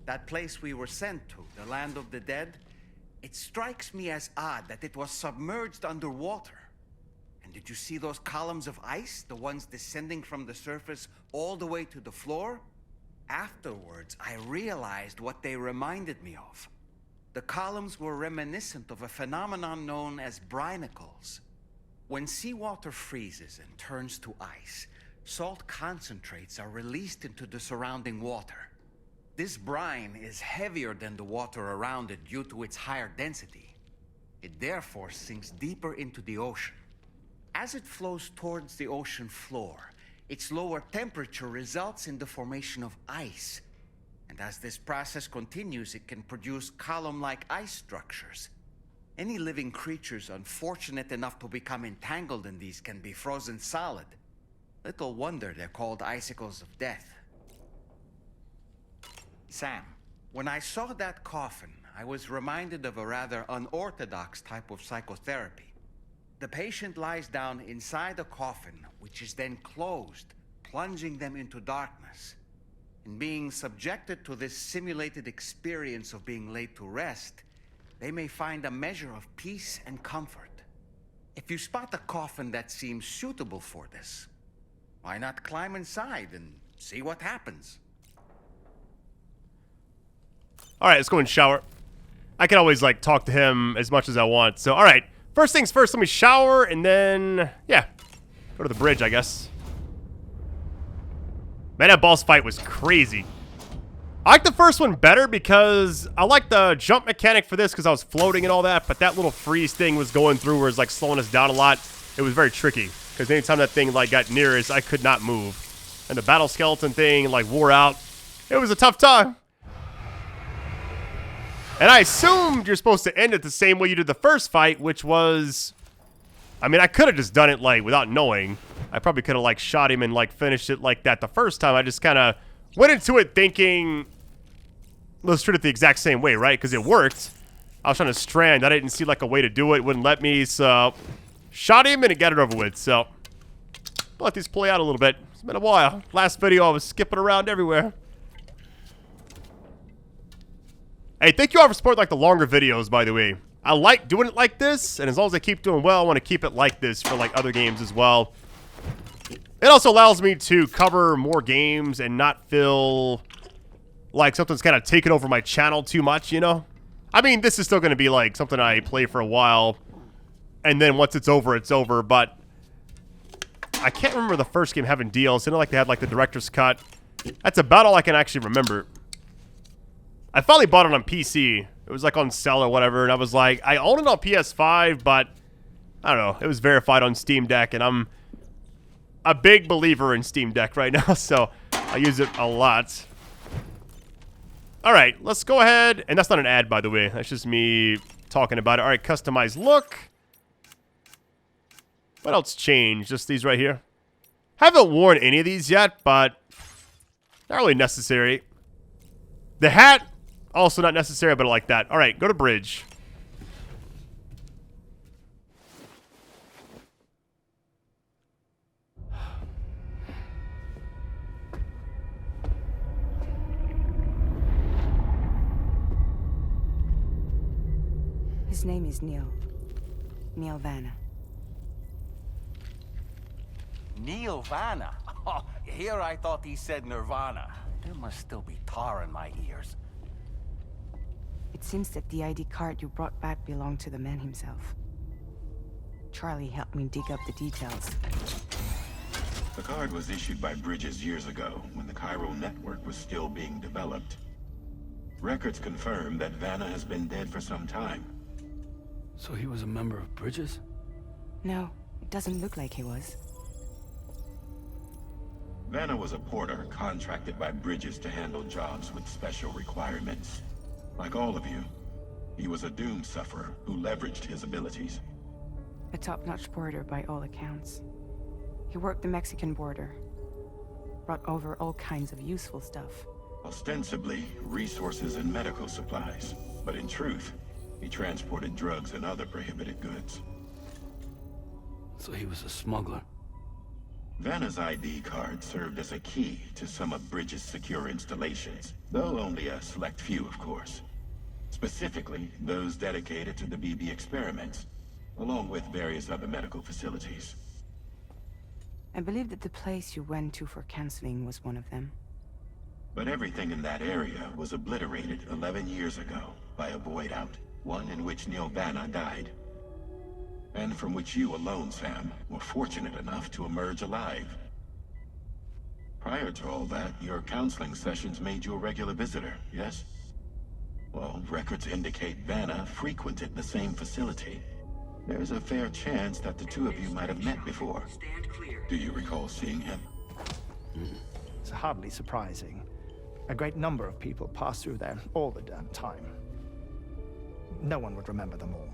That place we were sent to, the land of the dead, it strikes me as odd that it was submerged underwater. And did you see those columns of ice, the ones descending from the surface all the way to the floor? Afterwards, I realized what they reminded me of. The columns were reminiscent of a phenomenon known as brinicles. When seawater freezes and turns to ice, salt concentrates are released into the surrounding water. This brine is heavier than the water around it due to its higher density. It therefore sinks deeper into the ocean. As it flows towards the ocean floor, its lower temperature results in the formation of ice. And as this process continues, it can produce column-like ice structures. Any living creatures unfortunate enough to become entangled in these can be frozen solid. Little wonder they're called icicles of death. Sam, when I saw that coffin, I was reminded of a rather unorthodox type of psychotherapy. The patient lies down inside a coffin, which is then closed, plunging them into darkness. In being subjected to this simulated experience of being laid to rest, they may find a measure of peace and comfort. If you spot a coffin that seems suitable for this, why not climb inside and see what happens? Alright, let's go and shower. I can always, like, talk to him as much as I want. So, alright. First things first, let me shower, and then, yeah, go to the bridge, I guess. Man, that boss fight was crazy. I like the first one better because I like the jump mechanic for this because I was floating and all that, but that little freeze thing was going through where it's, like, slowing us down a lot. It was very tricky because anytime that thing, like, got near us, I could not move. And the battle skeleton thing, like, wore out. It was a tough time. And I assumed you're supposed to end it the same way you did the first fight, which was... I mean, I could have just done it, like, without knowing. I probably could have, like, shot him and, like, finished it like that the first time. I just kind of went into it thinking... Let's treat it the exact same way, right? Because it worked. I was trying to strand. I didn't see, like, a way to do it. It wouldn't let me, so... Shot him and it got it over with, so... I'll let these play out a little bit. It's been a while. Last video, I was skipping around everywhere. Hey, thank you all for supporting, like, the longer videos, by the way. I like doing it like this, and as long as I keep doing well, I want to keep it like this for, like, other games as well. It also allows me to cover more games and not feel like something's kind of taken over my channel too much, you know? I mean, this is still going to be, like, something I play for a while, and then once it's over, but I can't remember the first game having deals. I know, like, they had, like, the director's cut. That's about all I can actually remember. I finally bought it on PC. It was like on sale or whatever, and I was like, I own it on PS5, but I don't know. It was verified on Steam Deck, and I'm a big believer in Steam Deck right now, so I use it a lot. All right, let's go ahead. And that's not an ad, by the way. That's just me talking about it. All right, customize look. What else changed? Just these right here. Haven't worn any of these yet, but not really necessary. The hat, also not necessary, but I like that. All right, go to bridge. His name is Neil. Neil Vanna. Neil Vanna? Oh, here I thought he said Nirvana. There must still be tar in my ears. It seems that the ID card you brought back belonged to the man himself. Charlie helped me dig up the details. The card was issued by Bridges years ago, when the chiral network was still being developed. Records confirm that Vanna has been dead for some time. So he was a member of Bridges? No, it doesn't look like he was. Vanna was a porter contracted by Bridges to handle jobs with special requirements. Like all of you, he was a doom sufferer who leveraged his abilities. A top-notch porter by all accounts. He worked the Mexican border. Brought over all kinds of useful stuff. Ostensibly, resources and medical supplies. But in truth, he transported drugs and other prohibited goods. So he was a smuggler. Vanna's ID card served as a key to some of Bridges' secure installations, though only a select few, of course. Specifically, those dedicated to the BB experiments, along with various other medical facilities. I believe that the place you went to for counseling was one of them. But everything in that area was obliterated 11 years ago by a void out, one in which Neil Vanna died. And from which you alone, Sam, were fortunate enough to emerge alive. Prior to all that, your counseling sessions made you a regular visitor, yes? Well, records indicate Vanna frequented the same facility. There's a fair chance that the two of you might have met before. Do you recall seeing him? It's hardly surprising. A great number of people pass through there all the damn time. No one would remember them all.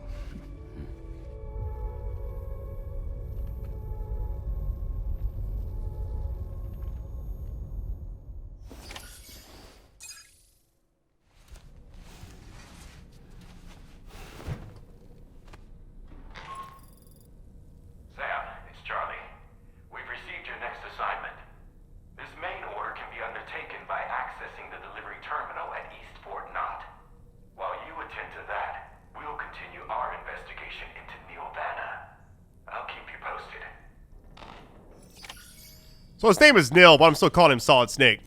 So his name is Neil, but I'm still calling him Solid Snake.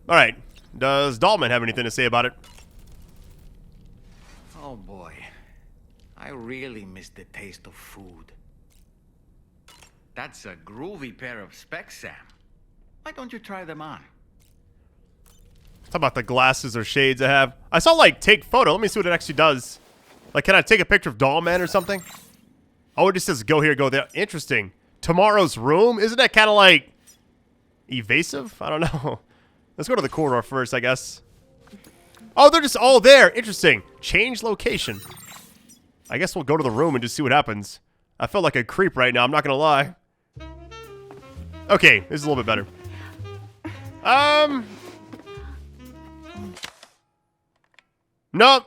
Alright. Does Dollman have anything to say about it? Oh boy. I really miss the taste of food. That's a groovy pair of specs, Sam. Why don't you try them on? Talk about the glasses or shades I have. I saw, like, take photo. Let me see what it actually does. Like, can I take a picture of Dollman or something? Oh, it just says go here, go there. Interesting. Tomorrow's room? Isn't that kind of like evasive? I don't know. Let's go to the corridor first, I guess. Oh, they're just all there. Interesting. Change location. I guess we'll go to the room and just see what happens. I feel like a creep right now. I'm not going to lie. Okay, this is a little bit better. Nope.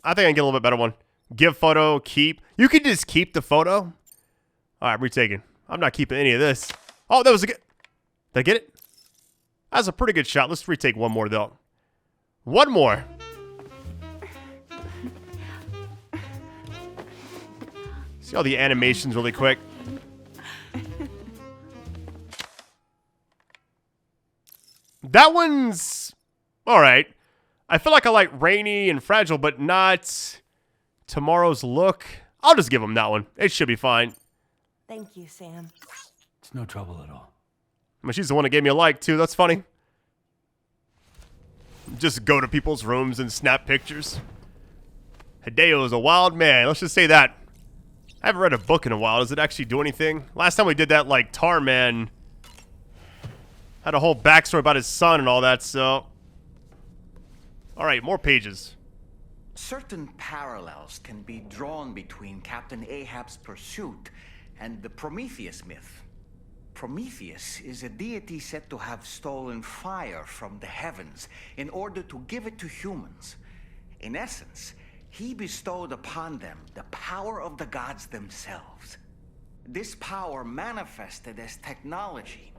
I think I can get a little bit better one. Give photo, keep. You can just keep the photo. All right, retaking. I'm not keeping any of this. Oh, that was a good... Did I get it? That's a pretty good shot. Let's retake one more, though. One more. See all the animations really quick. That one's... Alright. I feel like I like Rainy and Fragile, but not Tomorrow's Look. I'll just give him that one. It should be fine. Thank you, Sam. It's no trouble at all. I mean, she's the one that gave me a like, too. That's funny. Just go to people's rooms and snap pictures. Hideo is a wild man. Let's just say that. I haven't read a book in a while. Does it actually do anything? Last time we did that, like, Tarman Had a whole backstory about his son and all that, so... Alright, more pages. Certain parallels can be drawn between Captain Ahab's pursuit and the Prometheus myth. Prometheus is a deity said to have stolen fire from the heavens in order to give it to humans. In essence, he bestowed upon them the power of the gods themselves. This power manifested as technology.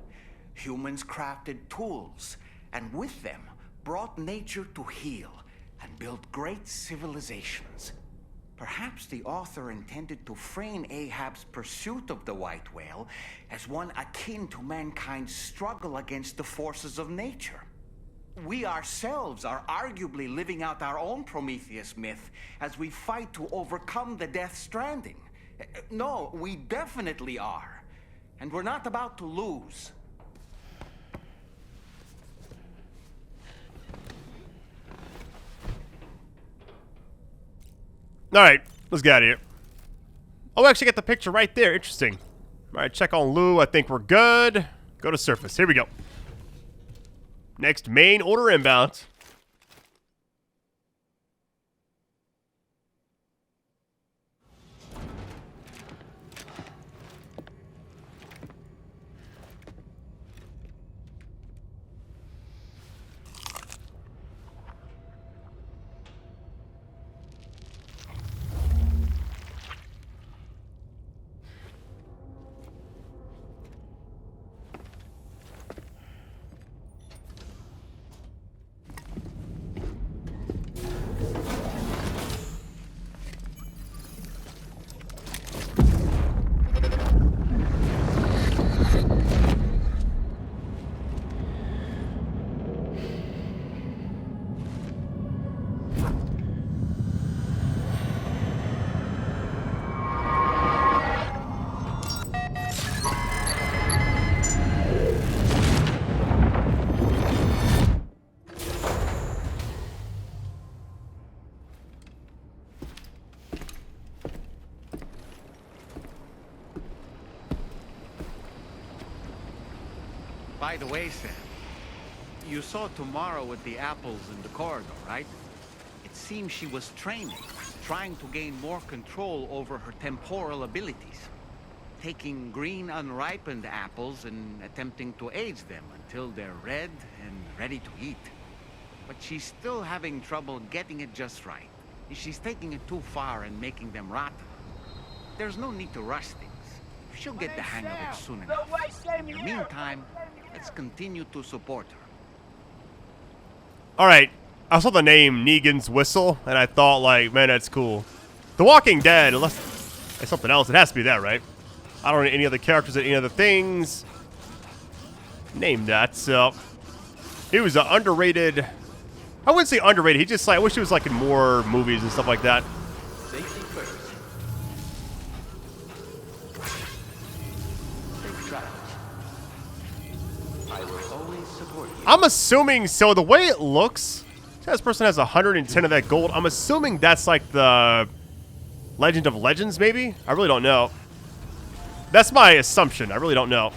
Humans crafted tools, and with them brought nature to heal and built great civilizations. Perhaps the author intended to frame Ahab's pursuit of the white whale as one akin to mankind's struggle against the forces of nature. We ourselves are arguably living out our own Prometheus myth as we fight to overcome the Death Stranding. No, we definitely are. And we're not about to lose. Alright, let's get out of here. Oh, we actually got the picture right there. Interesting. Alright, check on Lou. I think we're good. Go to surface. Here we go. Next, main order inbound. By the way, Sam, you saw Tomorrow with the apples in the corridor, right? It seems she was training, trying to gain more control over her temporal abilities. Taking green unripened apples and attempting to age them until they're red and ready to eat. But she's still having trouble getting it just right. She's taking it too far and making them rotten. There's no need to rush things. She'll get the hang of it soon enough. In the meantime, let's continue to support her. Alright, I saw the name Negan's Whistle, and I thought, like, man, that's cool. The Walking Dead, unless it's something else, it has to be that, right? I don't know any other characters or any other things. Name that, so. He was an underrated. I wouldn't say underrated, he just, like, I wish he was, like, in more movies and stuff like that. Safety first. Safe travels. I will always support you. I'm assuming, so the way it looks, this person has 110 of that gold. I'm assuming that's like the Legend of Legends, maybe? I really don't know. That's my assumption. I really don't know.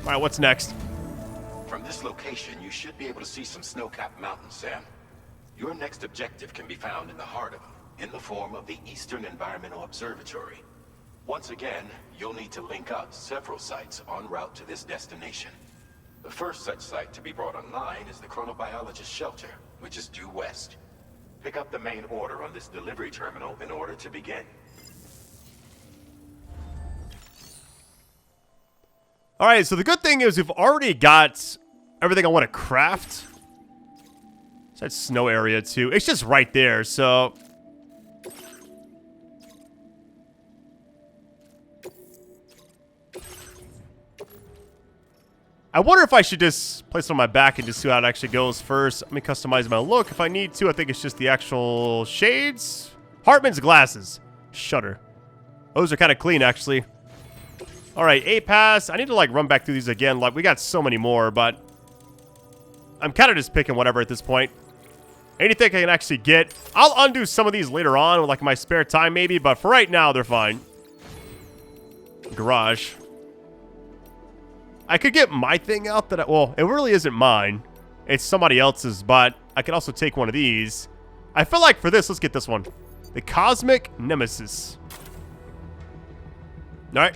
Alright, what's next? From this location, you should be able to see some snow-capped mountains, Sam. Your next objective can be found in the heart of them, in the form of the Eastern Environmental Observatory. Once again, you'll need to link up several sites en route to this destination. The first such site to be brought online is the Chronobiologist Shelter, which is due west. Pick up the main order on this delivery terminal in order to begin. Alright, so the good thing is we've already got everything I want to craft. It's that snow area too. It's just right there, so. I wonder if I should just place it on my back and just see how it actually goes first. Let me customize my look if I need to. I think it's just the actual shades. Heartman's glasses. Shutter. Those are kind of clean, actually. Alright, A-Pass. I need to, like, run back through these again. Like, we got so many more, but I'm kind of just picking whatever at this point. Anything I can actually get. I'll undo some of these later on, like, my spare time, maybe, but for right now, they're fine. Garage. I could get my thing out that well, it really isn't mine. It's somebody else's, but I could also take one of these. I feel like for this, let's get this one. The Cosmic Nemesis. All right.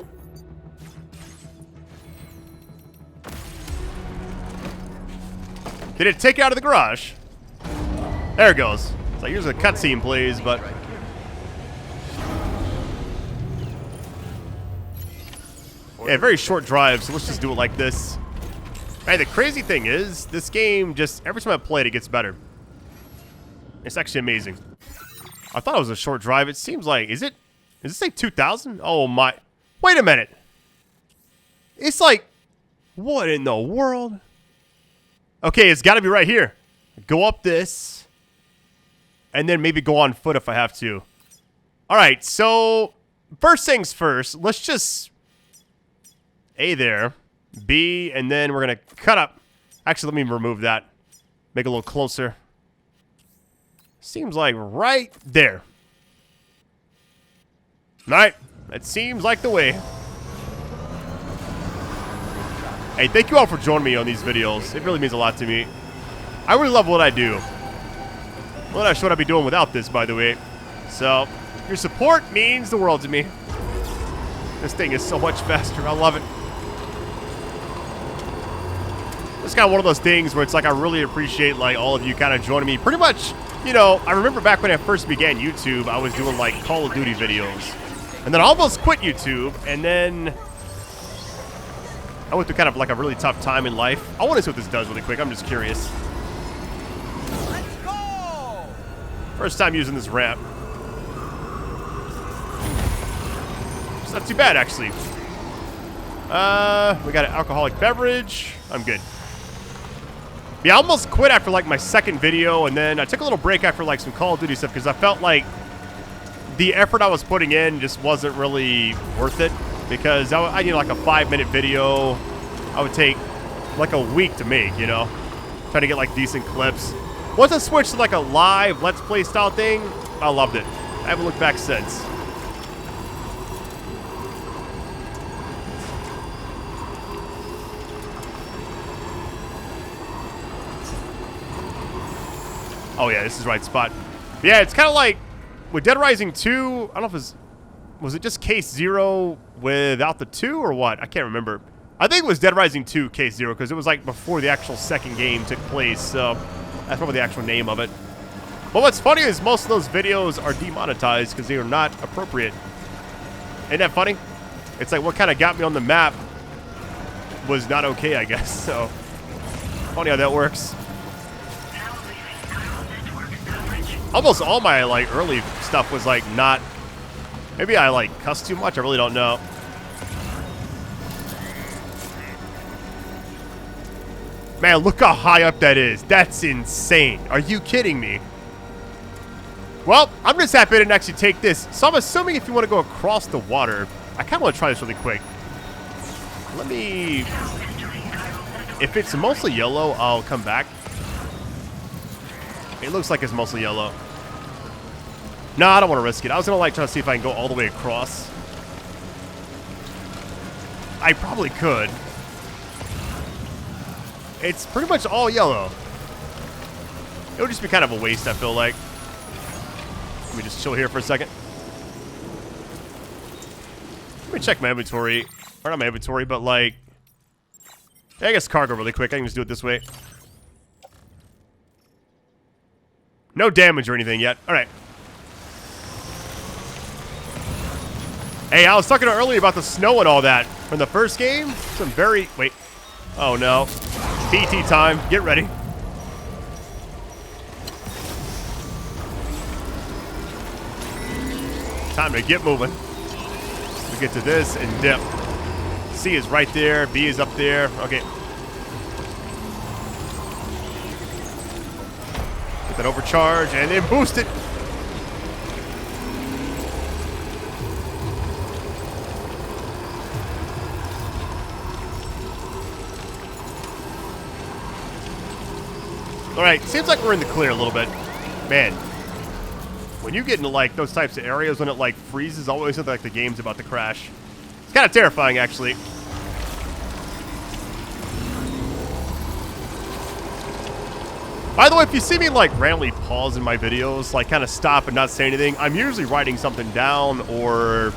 Did it take it out of the garage? There it goes. So here's a cutscene, please, but... yeah, very short drive, so let's just do it like this. Hey, the crazy thing is, this game just, every time I play it, it gets better. It's actually amazing. I thought it was a short drive. It seems like, is it say 2,000? Oh my, wait a minute. It's like, what in the world? Okay, it's got to be right here. Go up this, and then maybe go on foot if I have to. All right, so first things first, let's just A there, B, and then we're going to cut up. Actually, let me remove that. Make it a little closer. Seems like right there. All right, that seems like the way. Hey, thank you all for joining me on these videos. It really means a lot to me. I really love what I do. Well, I'm not sure what I'd be doing without this, by the way. So, your support means the world to me. This thing is so much faster. I love it. It's kind of one of those things where it's like I really appreciate like all of you kind of joining me. Pretty much, you know, I remember back when I first began YouTube, I was doing like Call of Duty videos. And then I almost quit YouTube, and then I went through kind of like a really tough time in life. I want to see what this does really quick. I'm just curious. Let's go! First time using this ramp. It's not too bad, actually. We got an alcoholic beverage. I'm good. Yeah, I almost quit after like my second video, and then I took a little break after like some Call of Duty stuff because I felt like the effort I was putting in just wasn't really worth it. Because I need like a 5-minute video. I would take like a week to make, you know, trying to get like decent clips. Once I switched to like a live Let's Play style thing, I loved it. I haven't looked back since. Oh yeah, this is the right spot. Yeah, it's kind of like with Dead Rising 2. I don't know if it's... was it just Case 0 without the 2 or what? I can't remember. I think it was Dead Rising 2 Case 0 because it was like before the actual second game took place. So that's probably the actual name of it. But what's funny is most of those videos are demonetized because they are not appropriate. Ain't that funny? It's like what kind of got me on the map was not okay, I guess. So funny how that works. Almost all my like early stuff was like not... maybe I like cuss too much. I really don't know. Man, look how high up that is. That's insane. Are you kidding me? Well, I'm just happy I didn't actually take this. So I'm assuming if you want to go across the water, I kind of want to try this really quick. Let me... if it's mostly yellow, I'll come back. It looks like it's mostly yellow. No, I don't want to risk it. I was going to like try to see if I can go all the way across. I probably could. It's pretty much all yellow. It would just be kind of a waste, I feel like. Let me just chill here for a second. Let me check my inventory. Or not my inventory, but like... I guess cargo really quick. I can just do it this way. No damage or anything yet. All right. Hey, I was talking earlier about the snow and all that from the first game. Some very... wait. Oh, no. PT time. Get ready. Time to get moving. We get to this and dip. C is right there. B is up there. Okay. Get that overcharge and then boost it. All right, seems like we're in the clear a little bit. Man, when you get into like those types of areas when it like freezes, always look like the game's about to crash. It's kind of terrifying, actually. By the way, if you see me like randomly pause in my videos, like kind of stop and not say anything, I'm usually writing something down or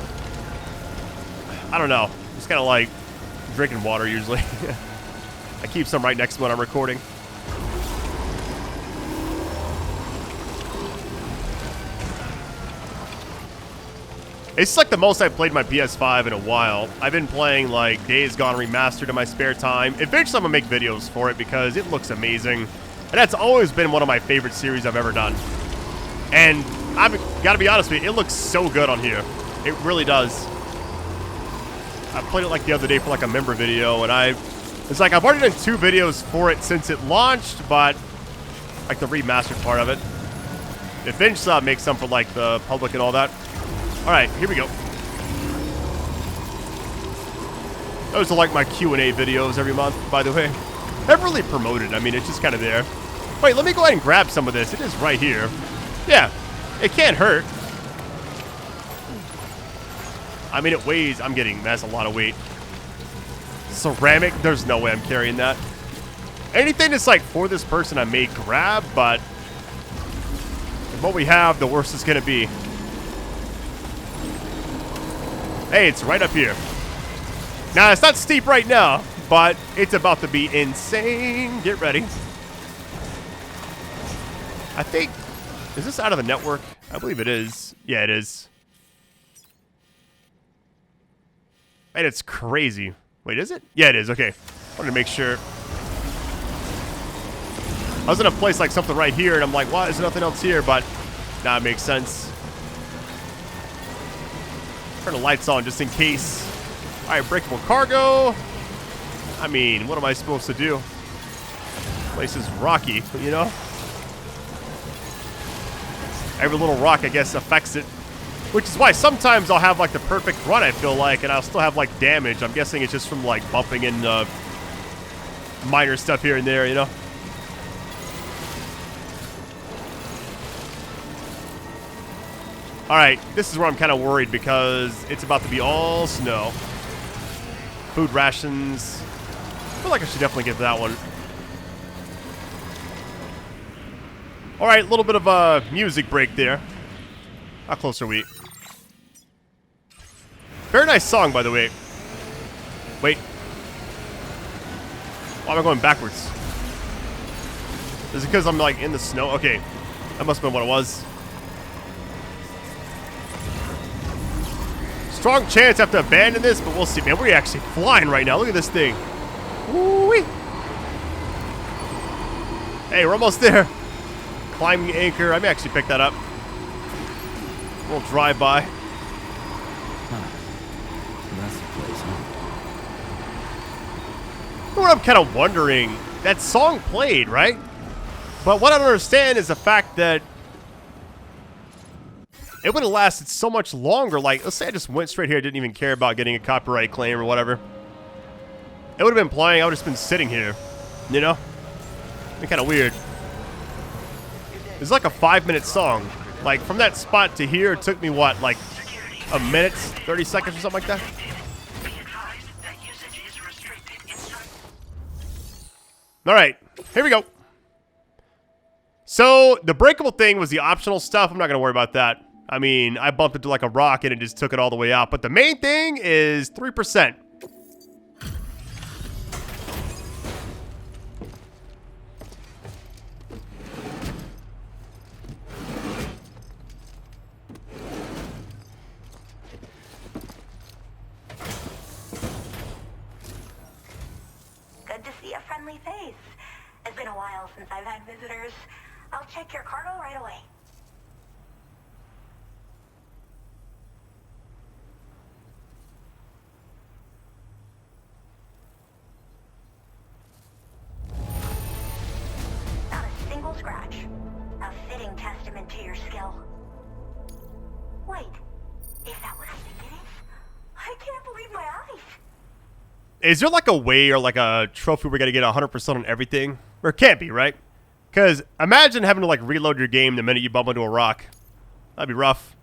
I don't know, just kind of like drinking water usually. I keep some right next to when I'm recording. It's like the most I've played my PS5 in a while. I've been playing like Days Gone Remastered in my spare time. Eventually I'm gonna make videos for it because it looks amazing. And that's always been one of my favorite series I've ever done. And I've gotta be honest with you, it looks so good on here. It really does. I played it like the other day for like a member video, and it's like I've already done 2 videos for it since it launched, but like the remastered part of it. Eventually I'll make some for like the public and all that. Alright, here we go. Those are like my Q&A videos every month, by the way. Never really promoted, I mean, it's just kind of there. Wait, let me go ahead and grab some of this. It is right here. Yeah, it can't hurt. I mean, it weighs, that's a lot of weight. Ceramic, there's no way I'm carrying that. Anything that's like for this person I may grab, but what we have, the worse it's gonna be. Hey, it's right up here. Now, it's not steep right now, but it's about to be insane. Get ready. I think, is this out of the network? I believe it is. Yeah, it is. And it's crazy. Wait, is it? Yeah, it is. Okay. Wanted to make sure. I was in a place like something right here, and I'm like, why is there nothing else here? But, nah, it makes sense. Turn the lights on just in case. All right, breakable cargo. I mean, what am I supposed to do? This place is rocky, you know? Every little rock, I guess, affects it. Which is why sometimes I'll have, like, the perfect run, I feel like, and I'll still have, like, damage. I'm guessing it's just from, like, bumping into minor stuff here and there, you know? Alright, this is where I'm kind of worried because it's about to be all snow. Food rations. I feel like I should definitely get that one. Alright, a little bit of a music break there. How close are we? Very nice song, by the way. Wait. Why am I going backwards? Is it because I'm like in the snow? Okay. That must have been what it was. Strong chance I have to abandon this, but we'll see. Man, we're actually flying right now. Look at this thing. Woo-wee. Hey, we're almost there. Climbing anchor. I may actually pick that up. We'll drive by. That's the place, huh? What I'm kind of wondering, that song played, right? But what I don't understand is the fact that it would have lasted so much longer. Like, let's say I just went straight here, didn't even care about getting a copyright claim or whatever. It would have been playing, I would have just been sitting here, you know? It'd be kind of weird. It's like a 5-minute song. Like, from that spot to here, it took me, what, like a minute, 30 seconds or something like that? Alright, here we go. So, the breakable thing was the optional stuff. I'm not going to worry about that. I mean, I bumped into like a rock and it just took it all the way out. But the main thing is 3%. Good to see a friendly face. It's been a while since I've had visitors. I'll check your cargo right away. Not a single scratch. A fitting testament to your skill. Wait, is that what I think it is? I can't believe my eyes. Is there like a way or like a trophy we're going to get 100% on everything? Or it can't be, right? Because imagine having to like reload your game the minute you bump into a rock. That'd be rough.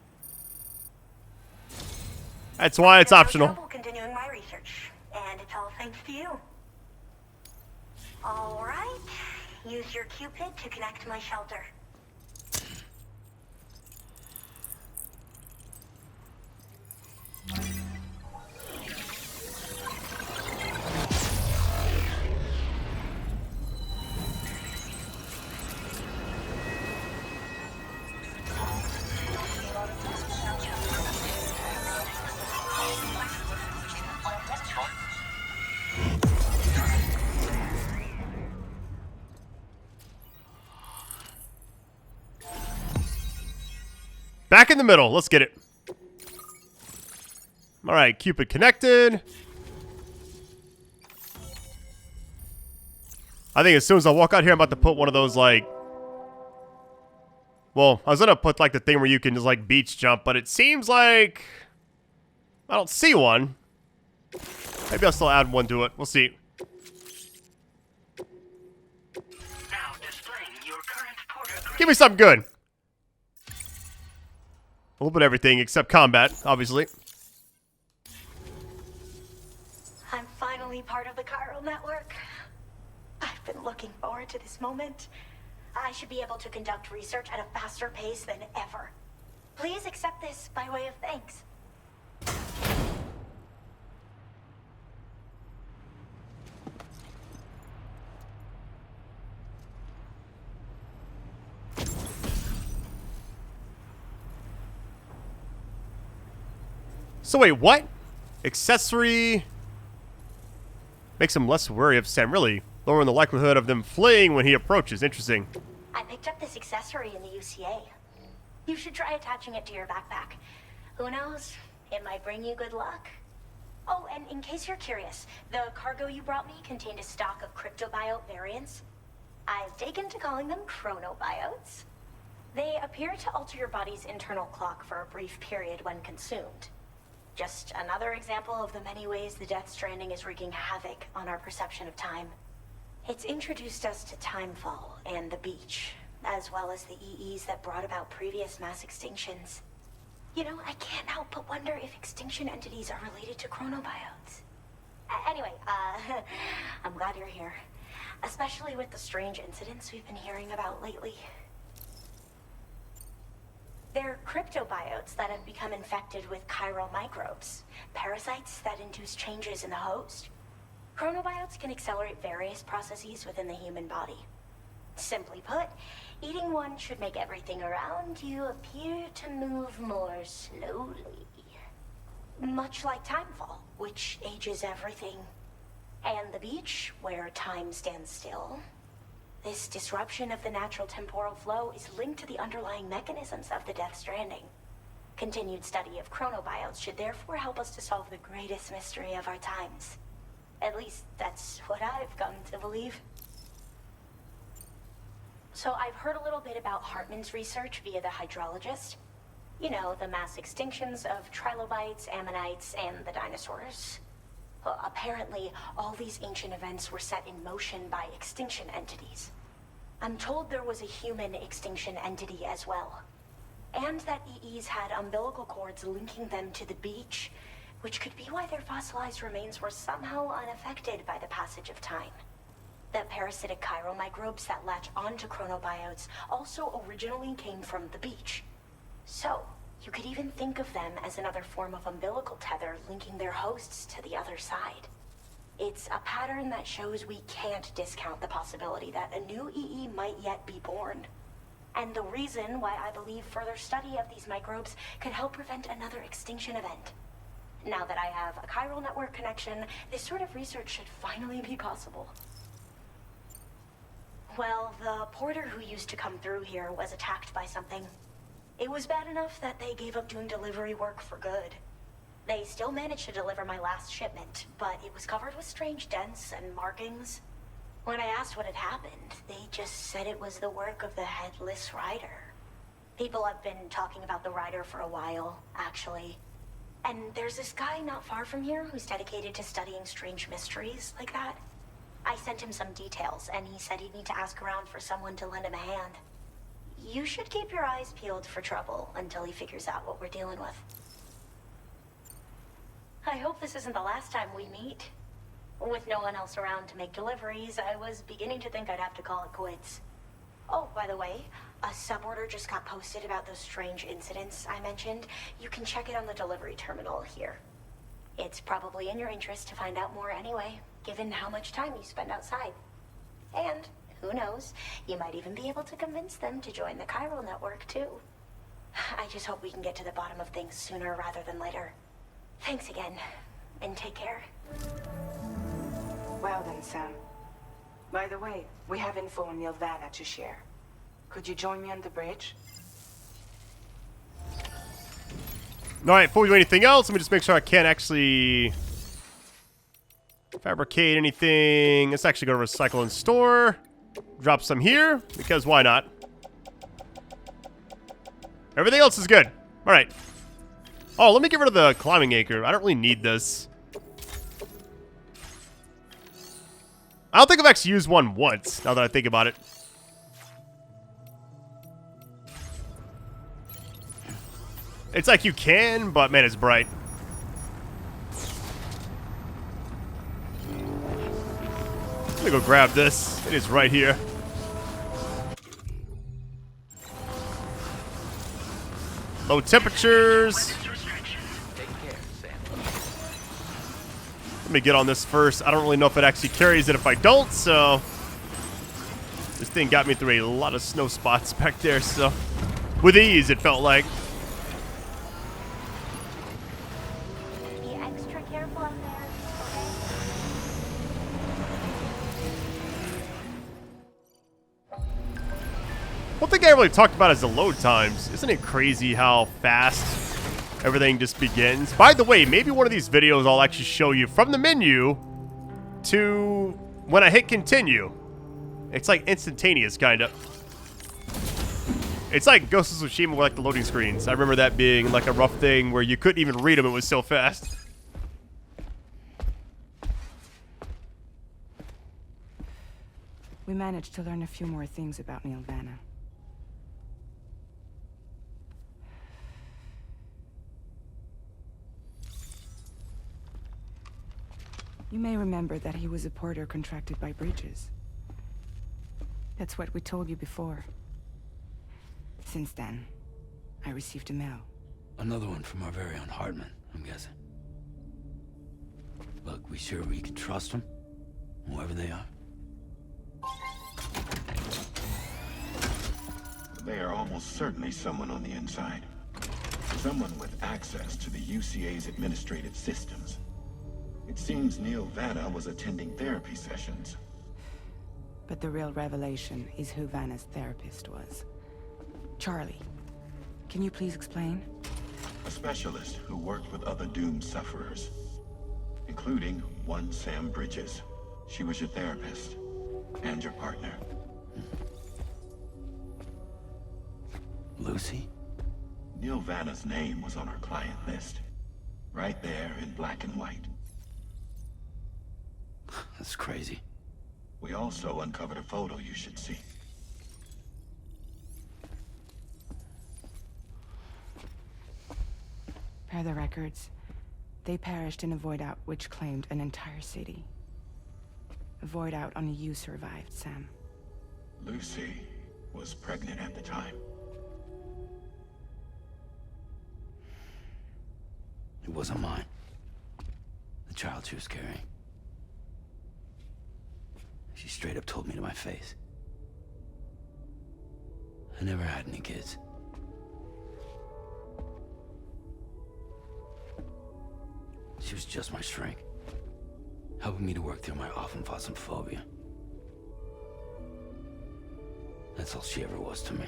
That's why it's optional. No trouble continuing my research, and it's all thanks to you. All right, Use your Cupid to connect my shelter. Back in the middle. Let's get it. All right, Cupid connected. I think as soon as I walk out here, I'm about to put one of those, like... Well, I was going to put, like, the thing where you can just, like, beach jump, but it seems like... I don't see one. Maybe I'll still add one to it. We'll see. Now displaying your current porter. Give me something good. A little bit of everything except combat, obviously. I'm finally part of the chiral network. I've been looking forward to this moment. I should be able to conduct research at a faster pace than ever. Please accept this by way of thanks. So wait, what? Accessory makes him less wary of Sam, really lowering the likelihood of them fleeing when he approaches. Interesting. I picked up this accessory in the UCA. You should try attaching it to your backpack. Who knows? It might bring you good luck. Oh, and in case you're curious, the cargo you brought me contained a stock of cryptobiote variants. I've taken to calling them chronobiotes. They appear to alter your body's internal clock for a brief period when consumed. Just another example of the many ways the Death Stranding is wreaking havoc on our perception of time. It's introduced us to timefall and the beach, as well as the EEs that brought about previous mass extinctions. You know, I can't help but wonder if extinction entities are related to chronobiotes. Anyway, I'm glad you're here. Especially with the strange incidents we've been hearing about lately. They're cryptobiotes that have become infected with chiral microbes, parasites that induce changes in the host. Chronobiotes can accelerate various processes within the human body. Simply put, eating one should make everything around you appear to move more slowly. Much like timefall, which ages everything. And the beach, where time stands still. This disruption of the natural temporal flow is linked to the underlying mechanisms of the Death Stranding. Continued study of chronobiotes should therefore help us to solve the greatest mystery of our times. At least, that's what I've come to believe. So I've heard a little bit about Heartman's research via the hydrologist. You know, the mass extinctions of trilobites, ammonites, and the dinosaurs. Well, apparently, all these ancient events were set in motion by extinction entities. I'm told there was a human extinction entity as well. And that EEs had umbilical cords linking them to the beach, which could be why their fossilized remains were somehow unaffected by the passage of time. The parasitic chiral microbes that latch onto chronobiotes also originally came from the beach. So, you could even think of them as another form of umbilical tether linking their hosts to the other side. It's a pattern that shows we can't discount the possibility that a new EE might yet be born. And the reason why I believe further study of these microbes could help prevent another extinction event. Now that I have a chiral network connection, this sort of research should finally be possible. Well, the porter who used to come through here was attacked by something. It was bad enough that they gave up doing delivery work for good. They still managed to deliver my last shipment, but it was covered with strange dents and markings. When I asked what had happened, they just said it was the work of the headless rider. People have been talking about the rider for a while, actually. And there's this guy not far from here who's dedicated to studying strange mysteries like that. I sent him some details, and he said he'd need to ask around for someone to lend him a hand. You should keep your eyes peeled for trouble until he figures out what we're dealing with. I hope this isn't the last time we meet. With no one else around to make deliveries, I was beginning to think I'd have to call it quits. Oh, by the way, a suborder just got posted about those strange incidents I mentioned. You can check it on the delivery terminal here. It's probably in your interest to find out more anyway, given how much time you spend outside. And, who knows, you might even be able to convince them to join the chiral network, too. I just hope we can get to the bottom of things sooner rather than later. Thanks again, and take care. Well then, Sam. By the way, we have info on Nilvana to share. Could you join me on the bridge? Alright, before we do anything else, let me just make sure I can't actually fabricate anything. Let's actually go to Recycle and Store. Drop some here, because why not? Everything else is good. Alright. Oh, let me get rid of the climbing anchor. I don't really need this. I don't think I've actually used one once, now that I think about it. It's like you can, but man, it's bright. Let me go grab this. It is right here. Low temperatures. Let me get on this first. I don't really know if it actually carries it if I don't, so... This thing got me through a lot of snow spots back there, so... With ease, it felt like. Be extra careful out there, okay? One thing I haven't really talked about is the load times. Isn't it crazy how fast everything just begins? By the way, maybe one of these videos I'll actually show you from the menu to when I hit continue. It's like instantaneous, kind of. It's like Ghost of Tsushima with like the loading screens. I remember that being like a rough thing where you couldn't even read them, it was so fast. We managed to learn a few more things about Nilvana. You may remember that he was a porter contracted by Bridges. That's what we told you before. Since then, I received a mail. Another one from our very own Heartman, I'm guessing. Look, we sure we can trust them? Whoever they are? They are almost certainly someone on the inside. Someone with access to the UCA's administrative systems. It seems Neil Vanna was attending therapy sessions. But the real revelation is who Vanna's therapist was. Charlie, can you please explain? A specialist who worked with other doomed sufferers, including one Sam Bridges. She was your therapist and your partner. Lucy? Neil Vanna's name was on our client list. Right there in black and white. That's crazy. We also uncovered a photo you should see. Per the records, they perished in a void out which claimed an entire city. A void out only you survived, Sam. Lucy was pregnant at the time. It wasn't mine. The child she was carrying. She straight up told me to my face. I never had any kids. She was just my shrink, helping me to work through my often phobia. That's all she ever was to me.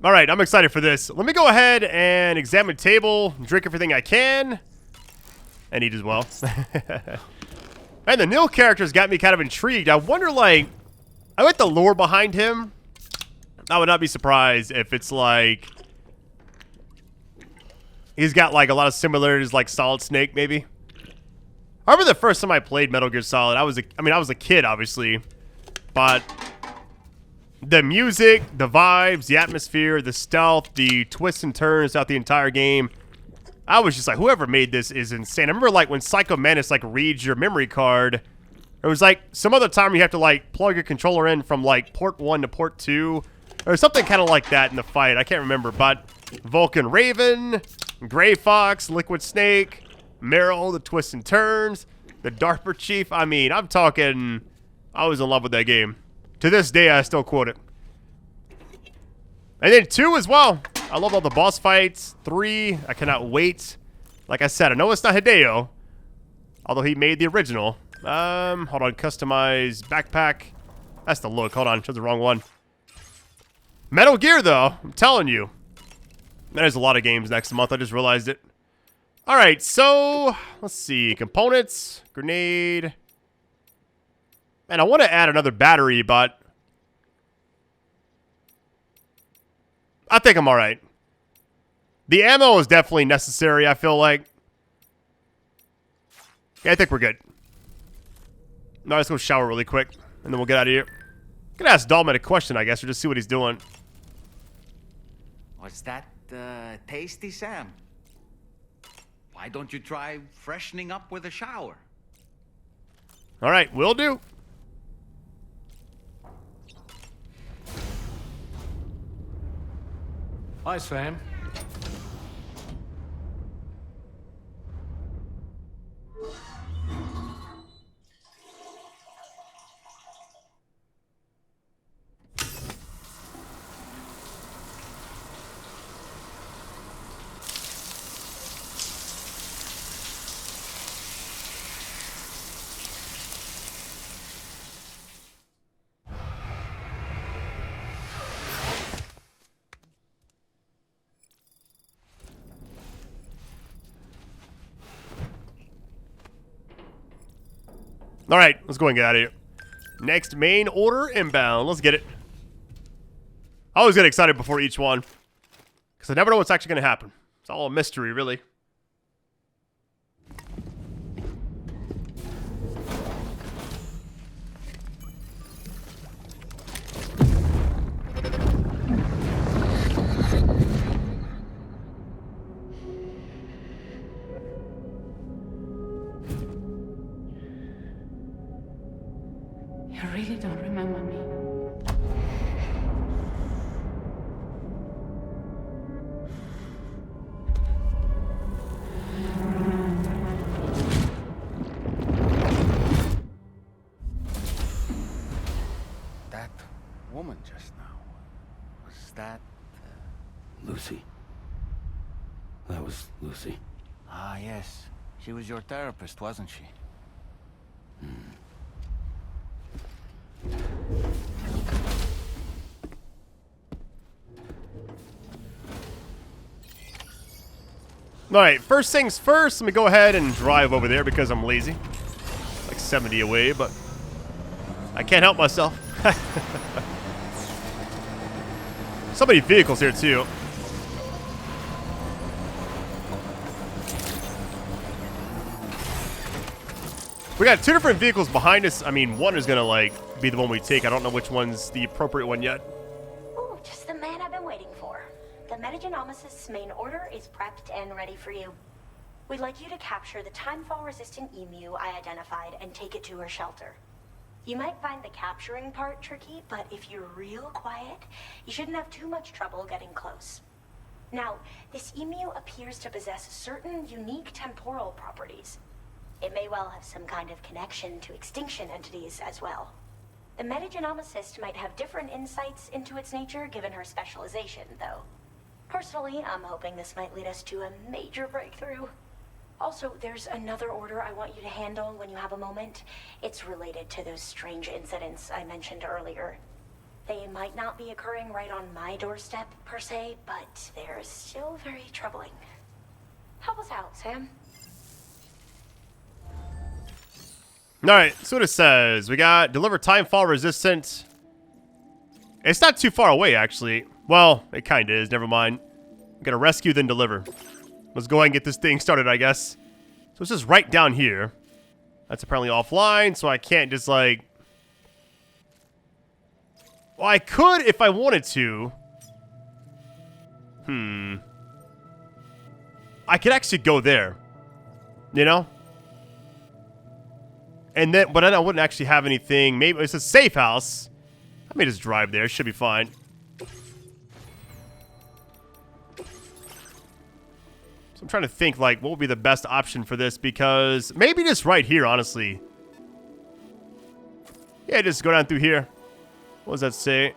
All right, I'm excited for this. Let me go ahead and examine the table, drink everything I can, and eat as well. And the Neil character's got me kind of intrigued. I wonder, like, I like the lore behind him. I would not be surprised if it's like he's got like a lot of similarities, like Solid Snake, maybe. I remember the first time I played Metal Gear Solid. I was a kid, obviously, but the music, the vibes, the atmosphere, the stealth, the twists and turns throughout the entire game, I was just like, whoever made this is insane. I remember like when Psycho Mantis like reads your memory card, it was like some other time you have to like plug your controller in from like port 1 to port 2 or something kind of like that in the fight. I can't remember, but Vulcan Raven, Gray Fox, Liquid Snake, Meryl, the twists and turns, the DARPA Chief. I mean, I'm talking, I was in love with that game. To this day, I still quote it. And then 2 as well. I love all the boss fights. 3, I cannot wait. Like I said, I know it's not Hideo, although he made the original. Hold on, customize backpack. That's the look. Hold on, chose the wrong one. Metal Gear, though, I'm telling you. There's a lot of games next month. I just realized it. All right, so let's see. Components, grenade. Man, I want to add another battery, but I think I'm all right. The ammo is definitely necessary, I feel like. Yeah, I think we're good. Now let's go shower really quick, and then we'll get out of here. I'm gonna ask Dollman a question, I guess, or just see what he's doing. What's that tasty, Sam? Why don't you try freshening up with a shower? All right, will do. Hi, Sam. All right, let's go and get out of here. Next main order inbound. Let's get it. I always get excited before each one because I never know what's actually going to happen. It's all a mystery, really. You really don't remember me. That woman just now, was that... Lucy. That was Lucy. Ah, yes. She was your therapist, wasn't she? Alright, first things first, let me go ahead and drive over there because I'm lazy. Like 70 away, but I can't help myself. So many vehicles here, too. We got 2 different vehicles behind us. I mean, one is going to, like, be the one we take. I don't know which one's the appropriate one yet. Ooh, just the man I've been waiting for. The Metagenomicist's main order is prepped and ready for you. We'd like you to capture the timefall-resistant emu I identified and take it to her shelter. You might find the capturing part tricky, but if you're real quiet, you shouldn't have too much trouble getting close. Now, this emu appears to possess certain unique temporal properties. It may well have some kind of connection to extinction entities as well. The metagenomicist might have different insights into its nature given her specialization, though. Personally, I'm hoping this might lead us to a major breakthrough. Also, there's another order I want you to handle when you have a moment. It's related to those strange incidents I mentioned earlier. They might not be occurring right on my doorstep, per se, but they're still very troubling. Help us out, Sam. Alright, so what it says. We got deliver timefall resistant. It's not too far away, actually. Well, it kind of is. Never mind. We gotta rescue, then deliver. Let's go ahead and get this thing started, I guess. So it's just right down here. That's apparently offline, so I can't just, like... Well, I could if I wanted to. I could actually go there. You know? And then, but then I wouldn't actually have anything. Maybe it's a safe house. I may just drive there. Should be fine. So I'm trying to think, like, what would be the best option for this? Because maybe just right here, honestly. Yeah, just go down through here. What does that say? It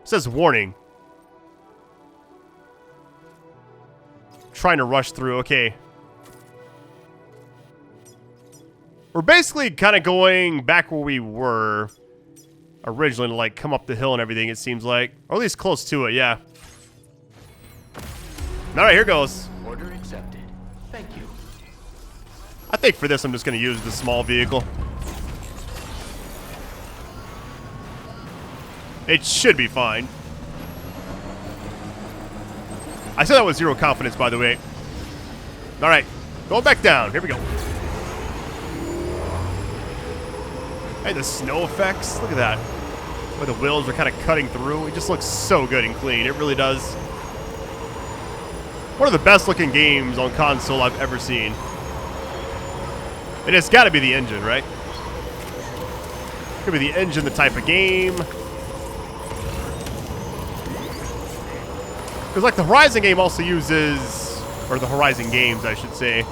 says warning. Trying to rush through. Okay. We're basically kind of going back where we were originally to, like, come up the hill and everything, it seems like. Or at least close to it, yeah. Alright, here goes. Order accepted. Thank you. I think for this, I'm just going to use the small vehicle. It should be fine. I said that with zero confidence, by the way. Alright, going back down. Here we go. Hey, the snow effects. Look at that. Where the wheels are kind of cutting through. It just looks so good and clean. It really does. One of the best looking games on console I've ever seen. And it's got to be the engine, right? Could be the engine, the type of game. Because, like, the Horizon game also uses, or the Horizon games, I should say,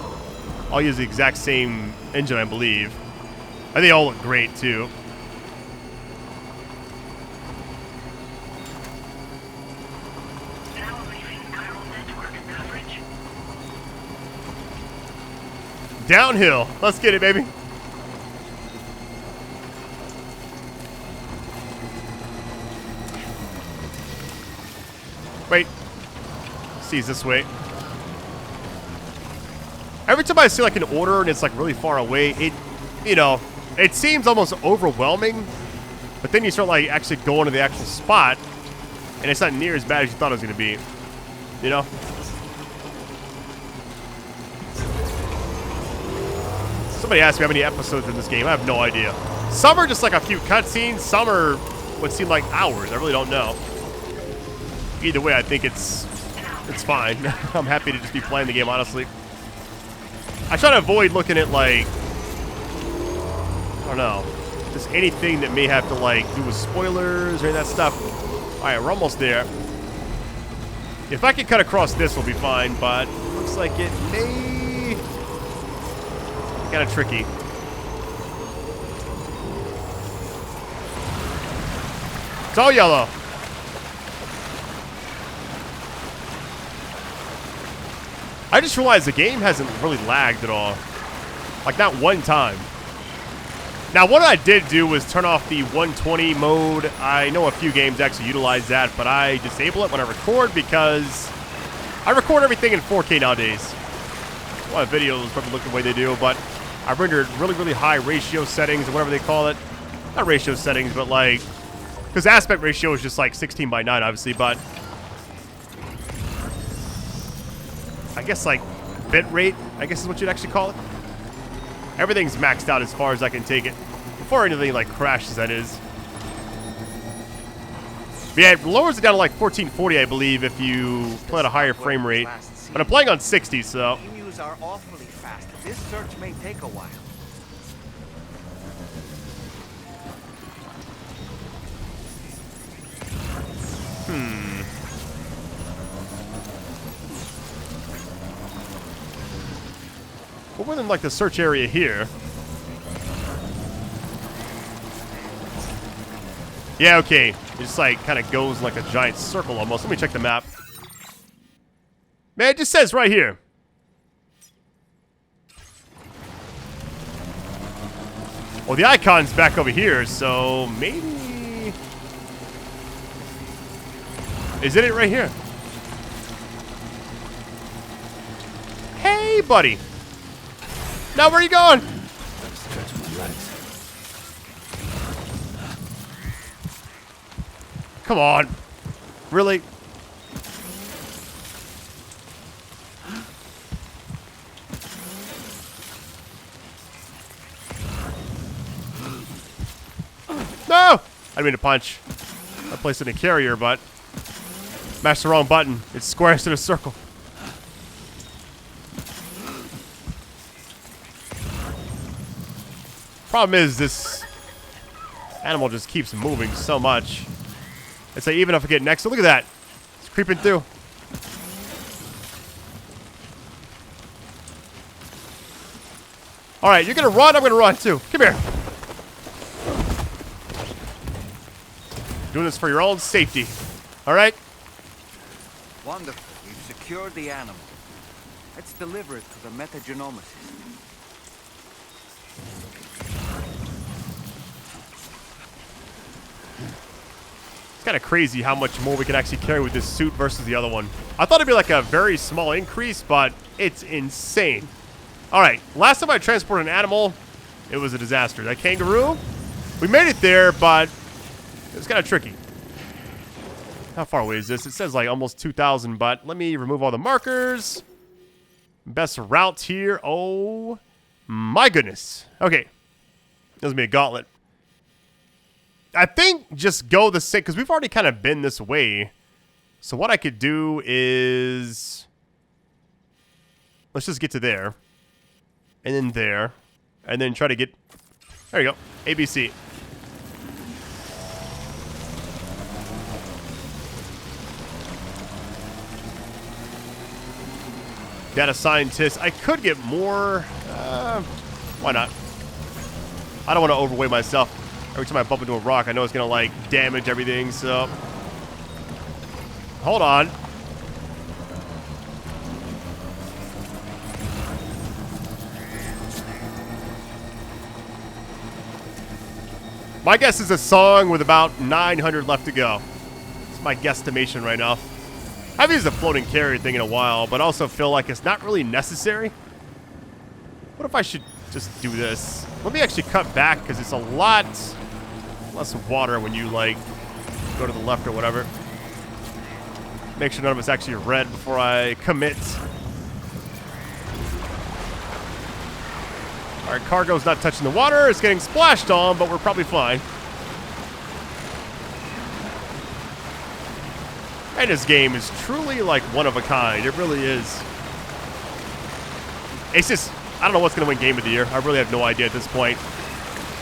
all use the exact same engine, I believe. And they all look great, too. Now leaving chiral network coverage. Downhill. Let's get it, baby. Wait. Sees this way. Every time I see, like, an order and it's, like, really far away, it, you know, it seems almost overwhelming, but then you start, like, actually going to the actual spot, and it's not near as bad as you thought it was going to be. You know? Somebody asked me how many episodes in this game. I have no idea. Some are just, like, a few cutscenes. Some are what seem like hours. I really don't know. Either way, I think it's fine. I'm happy to just be playing the game, honestly. I try to avoid looking at, like, I don't know, just anything that may have to, like, do with spoilers or any of that stuff. Alright, we're almost there. If I can cut across this, we'll be fine, but looks like it may... kind of tricky. It's all yellow. I just realized the game hasn't really lagged at all. Like, not one time. Now, what I did do was turn off the 120 mode. I know a few games actually utilize that, but I disable it when I record because I record everything in 4K nowadays. A lot of videos probably look the way they do, but I rendered really, really high ratio settings or whatever they call it. Not ratio settings, but like, because aspect ratio is just like 16:9, obviously, but I guess like bit rate, I guess is what you'd actually call it. Everything's maxed out as far as I can take it. Before anything like crashes, that is. But yeah, it lowers it down to like 1440, I believe, if you play at a higher frame rate. But I'm playing on 60, so. Emus are awfully fast. This search may take a while. Well, we're in like the search area here. Yeah, okay. It just like kind of goes like a giant circle almost. Let me check the map. Man, it just says right here. Well, the icon's back over here, so maybe... Is it right here? Hey, buddy. Now where are you going? Stretch my legs. Come on. Really? No! I didn't mean to punch. I placed it in a carrier, but mashed the wrong button. It squares in a circle. Problem is, this animal just keeps moving so much. It's like even if I get next to, look at that. It's creeping through. All right, you're gonna run. I'm gonna run too. Come here. Doing this for your own safety. All right. Wonderful. We've secured the animal. Let's deliver it to the metagenomicist. It's kind of crazy how much more we can actually carry with this suit versus the other one. I thought it'd be like a very small increase, but it's insane. All right, last time I transported an animal, it was a disaster. That kangaroo, we made it there, but it was kind of tricky. How far away is this? It says like almost 2,000, but let me remove all the markers. Best route here. Oh, my goodness. Okay. This will be a gauntlet. I think just go the same, because we've already kind of been this way. So what I could do is, let's just get to there. And then there. And then try to get, there you go, ABC. Data scientist. I could get more. Why not? I don't want to overweigh myself. Every time I bump into a rock, I know it's going to, like, damage everything, so. Hold on. My guess is a song with about 900 left to go. It's my guesstimation right now. I haven't used the floating carrier thing in a while, but also feel like it's not really necessary. What if I should just do this? Let me actually cut back, because it's a lot less water when you, like, go to the left or whatever. Make sure none of it's actually red before I commit. All right, cargo's not touching the water. It's getting splashed on, but we're probably fine. And this game is truly, like, one of a kind. It really is. It's just, I don't know what's going to win Game of the Year. I really have no idea at this point.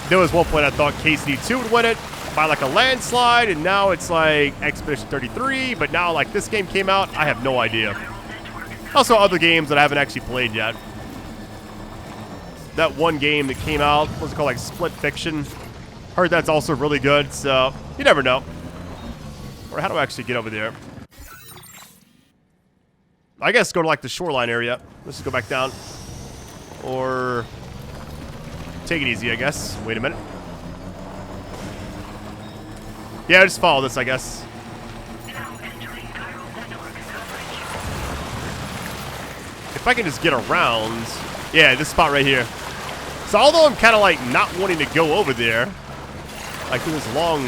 There was one point I thought KCD2 would win it by, like, a landslide, and now it's, like, Expedition 33, but now, like, this game came out, I have no idea. Also, other games that I haven't actually played yet. That one game that came out, what's it called, like, Split Fiction? Heard that's also really good, so you never know. Or how do I actually get over there? I guess go to, like, the shoreline area. Let's just go back down. Or take it easy, I guess. Wait a minute. Yeah, just follow this, I guess. If I can just get around. Yeah, this spot right here. So although I'm kind of like not wanting to go over there, like through this long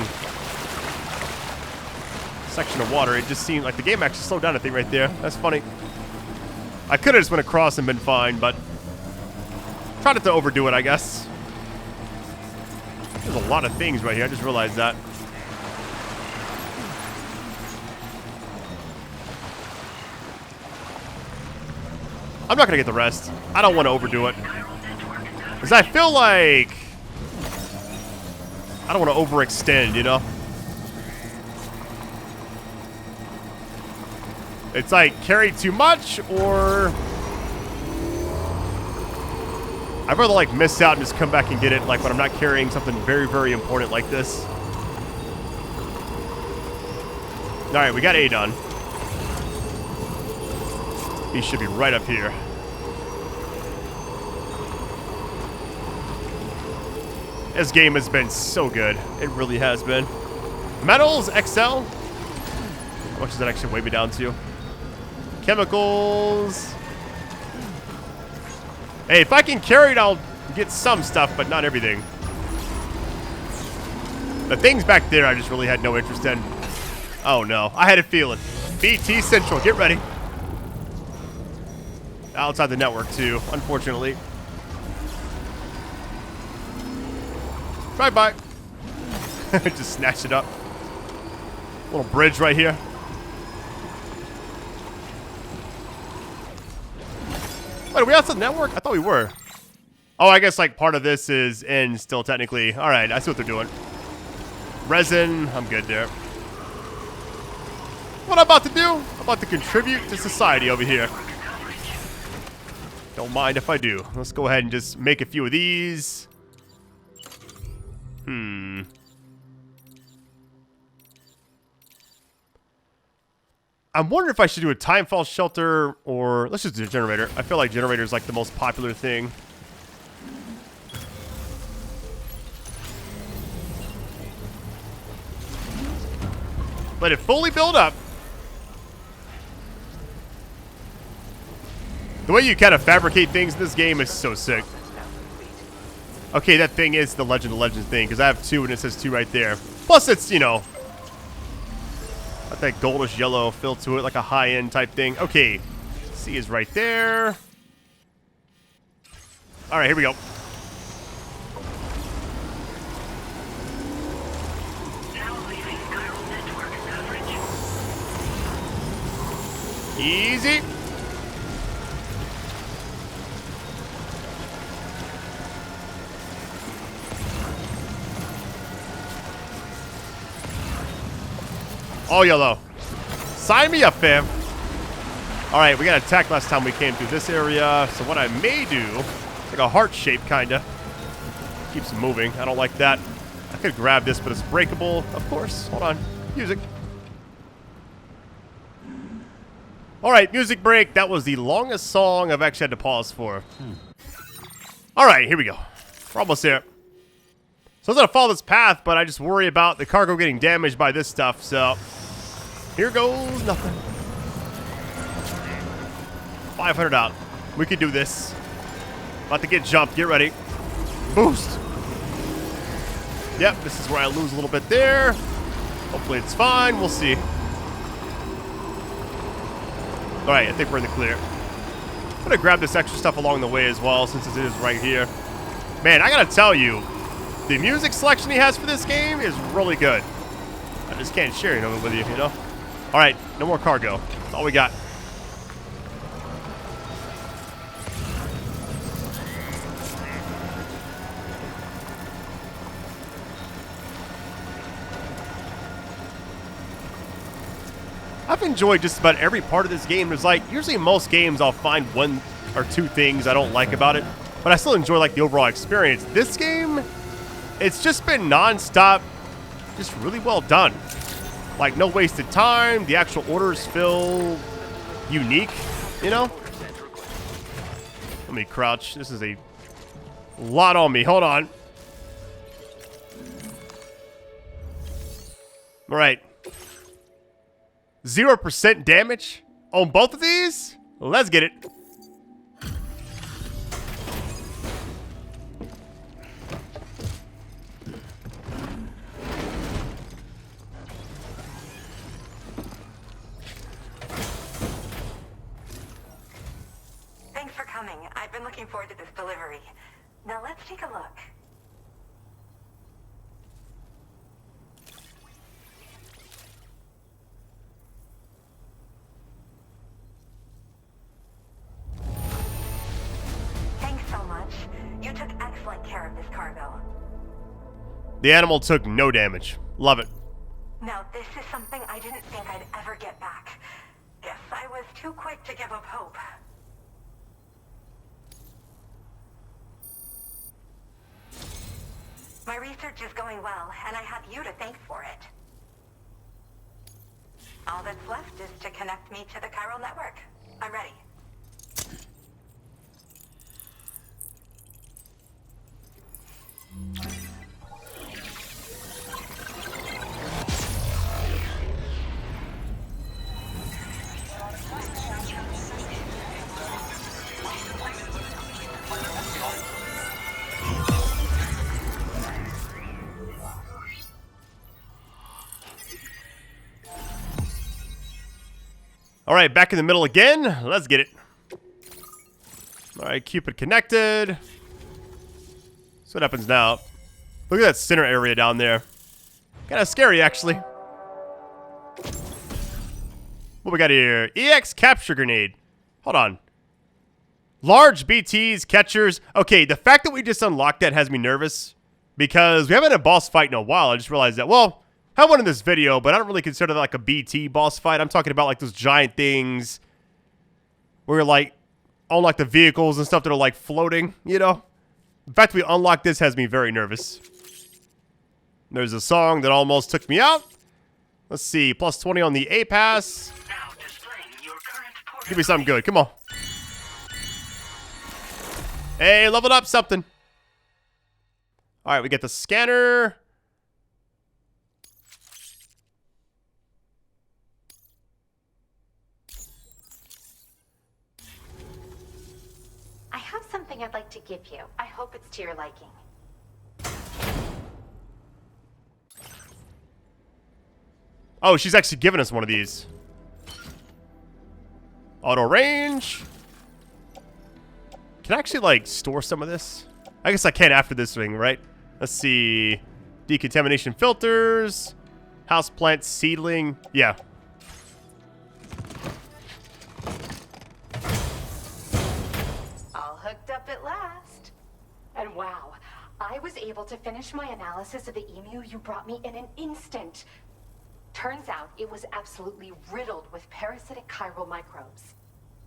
section of water, it just seemed like the game actually slowed down, I think, right there. That's funny. I could have just went across and been fine, but try not to overdo it, I guess. There's a lot of things right here. I just realized that. I'm not going to get the rest. I don't want to overdo it. Because I feel like I don't want to overextend, you know? It's like carry too much, or I'd rather like miss out and just come back and get it, like when I'm not carrying something very, very important like this. Alright, we got A done. He should be right up here. This game has been so good. It really has been. Metals XL. How much does that actually weigh me down to? Chemicals. Hey, if I can carry it, I'll get some stuff, but not everything. The things back there I just really had no interest in. Oh no, I had a feeling. BT Central, get ready. Outside the network too, unfortunately. Bye-bye. Just snatched it up. Little bridge right here. Wait, are we outside the network? I thought we were. Oh, I guess like part of this is in still technically. All right, I see what they're doing. Resin, I'm good there. What I'm about to do? I'm about to contribute to society over here. Don't mind if I do. Let's go ahead and just make a few of these. I'm wondering if I should do a timefall shelter or let's just do a generator. I feel like generator is like the most popular thing. Let it fully build up. The way you kind of fabricate things in this game is so sick. Okay, that thing is the Legend of Legends thing because I have 2 and it says 2 right there. Plus it's, you know, got that goldish yellow feel to it, like a high-end type thing. Okay, C is right there. All right, here we go. Easy. All yellow. Sign me up, fam. All right, we got attacked last time we came through this area. So what I may do, like a heart shape, kind of. Keeps moving. I don't like that. I could grab this, but it's breakable. Of course. Hold on. Music. All right, music break. That was the longest song I've actually had to pause for. All right, here we go. We're almost there. So I was going to follow this path, but I just worry about the cargo getting damaged by this stuff, so here goes nothing. 500 out. We can do this. About to get jumped. Get ready. Boost. Yep, this is where I lose a little bit there. Hopefully it's fine. We'll see. All right, I think we're in the clear. I'm going to grab this extra stuff along the way as well, since it is right here. Man, I got to tell you, the music selection he has for this game is really good. I just can't share it with you, you know? All right, no more cargo. That's all we got. I've enjoyed just about every part of this game. There's like, usually in most games I'll find 1 or 2 things I don't like about it, but I still enjoy like the overall experience. This game, it's just been non-stop, just really well done. Like no wasted time. The actual orders feel unique, you know? Let me crouch. This is a lot on me. Hold on. All right. 0% damage on both of these? Let's get it. Thanks for coming. I've been looking forward to this delivery. Now let's take a look. You took excellent care of this cargo. The animal took no damage. Love it. Now, this is something I didn't think I'd ever get back. Guess I was too quick to give up hope. My research is going well, and I have you to thank for it. All that's left is to connect me to the chiral network. I'm ready. All right, back in the middle again. Let's get it. All right, Cupid connected. So what happens now? Look at that center area down there. Kind of scary, actually. What we got here? EX capture grenade. Hold on. Large BTs, catchers. Okay, the fact that we just unlocked that has me nervous because we haven't had a boss fight in a while. I just realized that. Well, I had one in this video, but I don't really consider that like a BT boss fight. I'm talking about like those giant things where you're like on like the vehicles and stuff that are like floating, you know? The fact that we unlocked this has me very nervous. There's a song that almost took me out. Let's see, plus 20 on the A pass. Give me something good, come on. Hey, leveled up something. All right, we get the scanner. I have something I'd like to give you. I hope it's to your liking. Oh, she's actually giving us one of these. Auto range. Can I actually, like, store some of this? I guess I can after this thing, right? Let's see. Decontamination filters. Houseplant seedling. Yeah. All hooked up at last. And wow, I was able to finish my analysis of the emu you brought me in an instant. Turns out it was absolutely riddled with parasitic chiral microbes.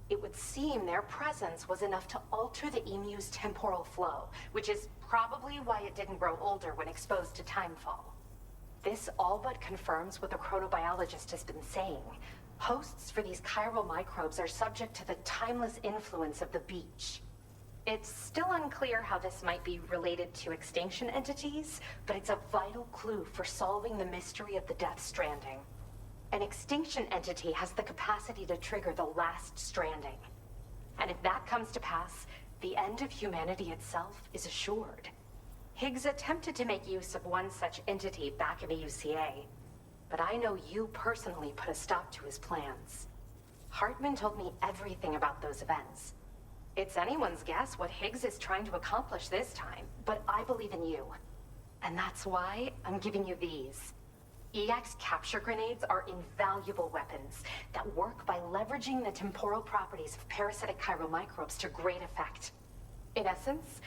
It would seem their presence was enough to alter the emu's temporal flow, which is probably why it didn't grow older when exposed to timefall. This all but confirms what the chronobiologist has been saying. Hosts for these chiral microbes are subject to the timeless influence of the beach. It's still unclear how this might be related to extinction entities, but it's a vital clue for solving the mystery of the Death Stranding. An extinction entity has the capacity to trigger the last stranding. And if that comes to pass, the end of humanity itself is assured. Higgs attempted to make use of one such entity back in the UCA, but I know you personally put a stop to his plans. Heartman told me everything about those events. It's anyone's guess what Higgs is trying to accomplish this time, but I believe in you. And that's why I'm giving you these. EX capture grenades are invaluable weapons that work by leveraging the temporal properties of parasitic chiral microbes to great effect. In essence,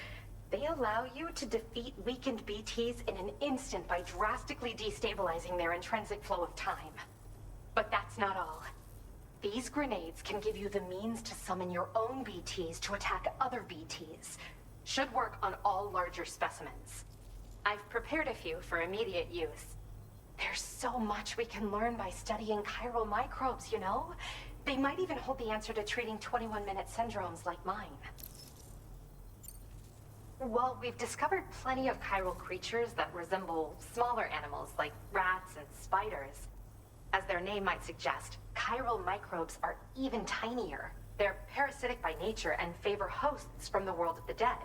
they allow you to defeat weakened BTs in an instant by drastically destabilizing their intrinsic flow of time. But that's not all. These grenades can give you the means to summon your own BTs to attack other BTs. Should work on all larger specimens. I've prepared a few for immediate use. There's so much we can learn by studying chiral microbes, you know? They might even hold the answer to treating 21-minute syndromes like mine. While we've discovered plenty of chiral creatures that resemble smaller animals like rats and spiders, as their name might suggest, chiral microbes are even tinier. They're parasitic by nature and favor hosts from the world of the dead.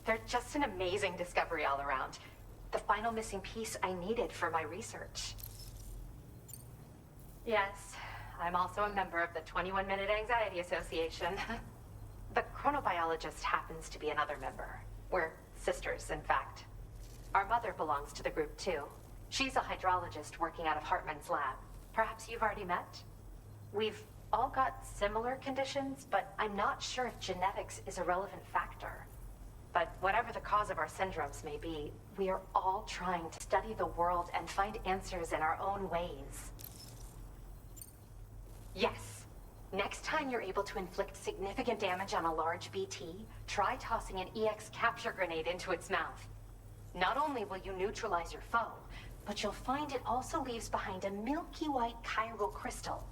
They're just an amazing discovery all around. The final missing piece I needed for my research. Yes, I'm also a member of the 21-Minute Anxiety Association. The chronobiologist happens to be another member. We're sisters, in fact. Our mother belongs to the group, too. She's a hydrologist working out of Heartman's lab. Perhaps you've already met? We've all got similar conditions, but I'm not sure if genetics is a relevant factor. But whatever the cause of our syndromes may be, we are all trying to study the world and find answers in our own ways. Yes. Next time you're able to inflict significant damage on a large BT, try tossing an EX capture grenade into its mouth. Not only will you neutralize your foe, but you'll find it also leaves behind a milky white chiral crystal.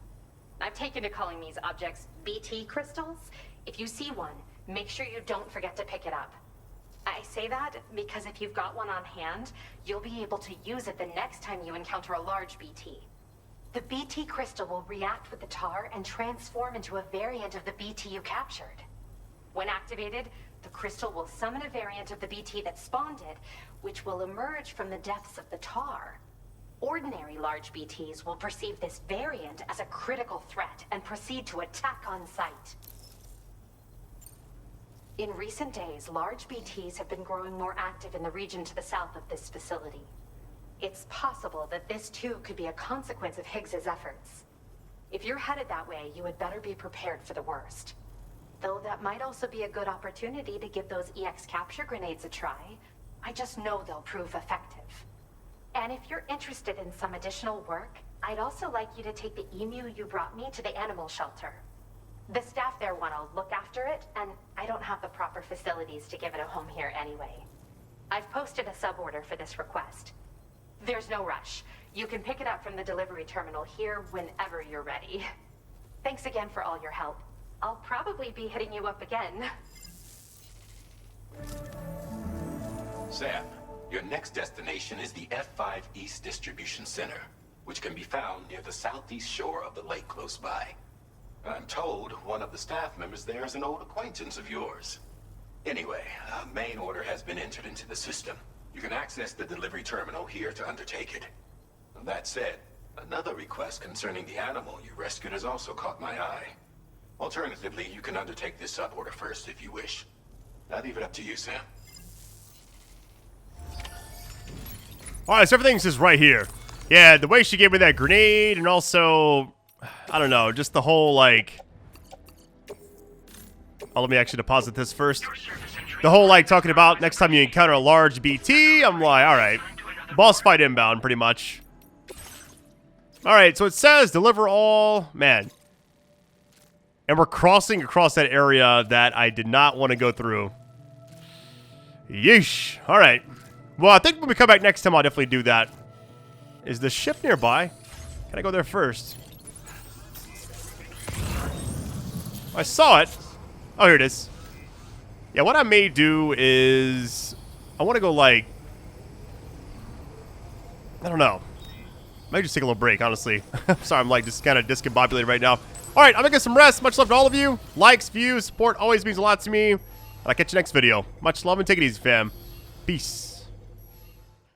I've taken to calling these objects BT crystals. If you see one, make sure you don't forget to pick it up. I say that because if you've got one on hand, you'll be able to use it the next time you encounter a large BT. The BT crystal will react with the tar and transform into a variant of the BT you captured. When activated, the crystal will summon a variant of the BT that spawned it, which will emerge from the depths of the tar. Ordinary large BTs will perceive this variant as a critical threat and proceed to attack on sight. In recent days, large BTs have been growing more active in the region to the south of this facility. It's possible that this too could be a consequence of Higgs's efforts. If you're headed that way, you had better be prepared for the worst. Though that might also be a good opportunity to give those EX capture grenades a try. I just know they'll prove effective. And if you're interested in some additional work, I'd also like you to take the emu you brought me to the animal shelter. The staff there want to look after it, and I don't have the proper facilities to give it a home here anyway. I've posted a suborder for this request. There's no rush. You can pick it up from the delivery terminal here whenever you're ready. Thanks again for all your help. I'll probably be hitting you up again. Sam, your next destination is the F5 East Distribution Center, which can be found near the southeast shore of the lake close by. I'm told one of the staff members there is an old acquaintance of yours. Anyway, a main order has been entered into the system. You can access the delivery terminal here to undertake it. That said, another request concerning the animal you rescued has also caught my eye. Alternatively, you can undertake this suborder first if you wish. I'll leave it up to you, Sam. Alright, so everything's just right here. Yeah, the way she gave me that grenade, and also, I don't know, just the whole, like... Oh, let me actually deposit this first. The whole, like, talking about next time you encounter a large BT, I'm like, alright. Boss fight inbound, pretty much. Alright, so it says deliver all... Man. And we're crossing across that area that I did not want to go through. Yeesh. Alright. Well, I think when we come back next time, I'll definitely do that. Is the ship nearby? Can I go there first? I saw it. Oh, here it is. Yeah, what I may do is... I want to go, like... I don't know. I might just take a little break, honestly. I'm sorry, I'm, like, just kind of discombobulated right now. Alright, I'm gonna get some rest. Much love to all of you. Likes, views, support always means a lot to me. And I'll catch you next video. Much love and take it easy, fam. Peace.